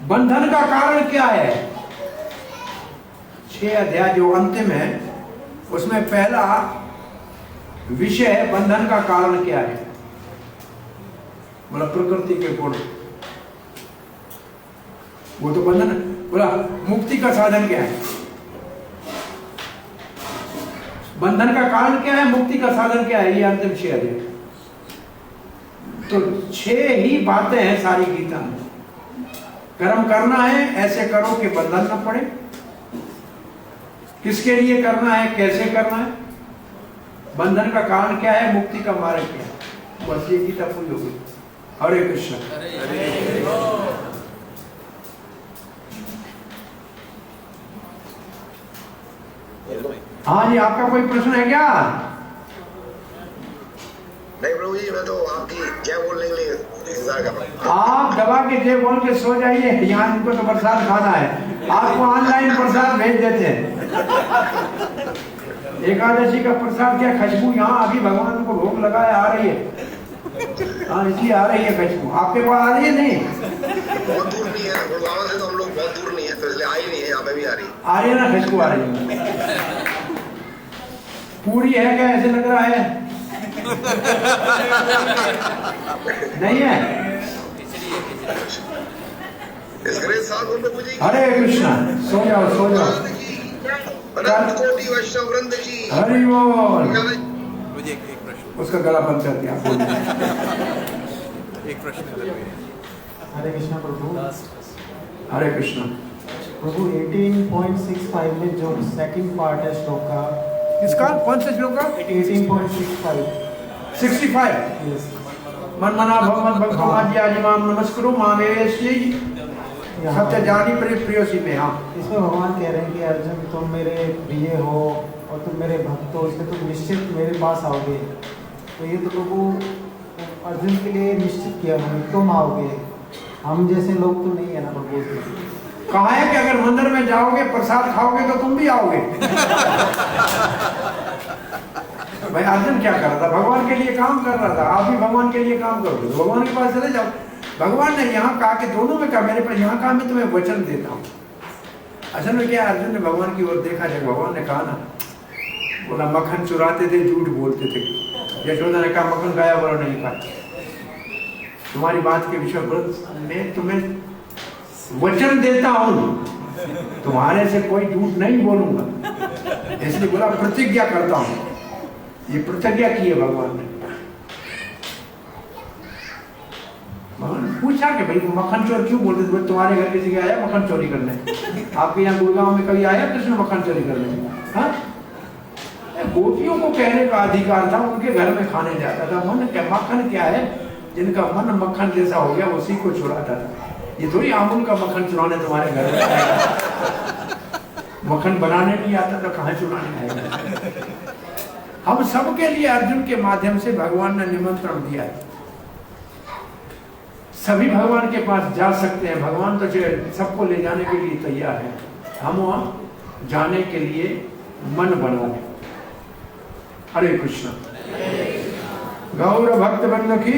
बंधन का कारण क्या है? 6 अध्याय जो अंतिम है उसमें पहला विषय है बंधन का कारण क्या है। बोला प्रकृति के गुण, वो तो बंधन। बोला मुक्ति का साधन क्या है? बंधन का कारण क्या है, मुक्ति का साधन क्या है, ये अंतिम 6 अध्याय। तो 6 ही बातें हैं सारी गीता में। कर्म करना है, ऐसे करो कि बंधन न पड़े। किसके लिए करना है, कैसे करना है, बंधन का कारण क्या है, मुक्ति का मार्ग क्या है। बस ये गीता पूरी हो गई। हरे कृष्ण। हाँ जी, आपका कोई प्रश्न है क्या? नहीं प्रभु जी, मैं तो आपकी जय बोलने के लिए इंतजार कर रहा हूँ। आप दबा के जय बोल के सो जाइए, यहाँ इनको तो प्रसाद खाना है। आपको ऑनलाइन प्रसाद भेज देते हैं। एकादशी का प्रसाद क्या, खुशबू यहाँ अभी भगवान को भोग लगाया आ रही है। हाँ इसलिए आ रही है खुशबू। आपके पास आ रही है? नहीं, बहुत दूर नहीं है, गुड़गांव से तो हम लोग बहुत दूर नहीं है, तो इसलिए आई नहीं है, यहाँ पे भी आ रही है ना खुशबू आ रही है। पूरी है क्या, ऐसे लग रहा है? नहीं है। हरे कृष्णा। सो जाओ सो जाओ। अनंत कोटि वैष्णव वृंद की हरि बोल। मुझे एक प्रश्न उसका गला बंद कर दिया। एक प्रश्न अलग है। हरे कृष्णा प्रभु। हरे कृष्णा प्रभु 18.65 में जो सेकंड पार्ट है श्लोक का, इसका कौन सा श्लोक का? 18.65। 65 यस। मन मना भगवत भक्तमाद्यानि माम नमस्कुरु मामेवैश्य सत्य जानी प्रियोसी में। हाँ, इसमें भगवान कह रहे हैं कि अर्जुन तुम मेरे प्रिय हो और तुम मेरे भक्त हो, इसलिए तुम निश्चित मेरे पास आओगे। तो ये तो प्रभु अर्जुन के लिए निश्चित किया उन्होंने, तुम आओगे, हम जैसे लोग तो नहीं है ना प्रभु। कहा है कि अगर मंदिर में जाओगे प्रसाद खाओगे तो तुम भी आओगे। भाई अर्जुन क्या कर रहा था? भगवान के लिए काम कर रहा था। आप भी भगवान के लिए काम करोगे तो भगवान के पास चले जाओ। भगवान ने यहाँ कहा कि दोनों में कहा, मेरे पास यहाँ कहा मैं तुम्हें वचन देता हूँ। असल में क्या, अर्जुन ने भगवान की ओर देखा, जब भगवान ने कहा ना, बोला मक्खन चुराते थे, झूठ बोलते थे। यशोदा ने कहा मक्खन खाया, बोला नहीं खाया। तुम्हारी बात के विषय पर मैं तुम्हें वचन देता हूँ, तुम्हारे से कोई झूठ नहीं बोलूंगा। इसलिए बोला प्रतिज्ञा करता हूँ। ये प्रतिज्ञा की है भगवान ने। भगवान ने पूछा कि भाई मक्खन चोर क्यों बोलते थे? तुम्हारे घर किसी के आया मक्खन चोरी करने? आपके यहाँ गुड़गांव में कभी आया कृष्ण मक्खन चोरी करने? हाँ, गोपियों को कहने का अधिकार था, उनके घर में खाने जाता था। मन क्या, मक्खन क्या है? जिनका मन मक्खन जैसा हो गया उसी को चुराता था। ये थोड़ी अमूल का मक्खन चुराने तुम्हारे घर में आएगा। मक्खन बनाने नहीं आता तो कहाँ चुराने आएगा? हम सबके लिए अर्जुन के माध्यम से भगवान ने निमंत्रण दिया है। सभी भगवान के पास जा सकते हैं। भगवान तो सबको ले जाने के लिए तैयार है। हम वहां जाने के लिए मन बना लें। हरे कृष्णा। गौर भक्त बंद की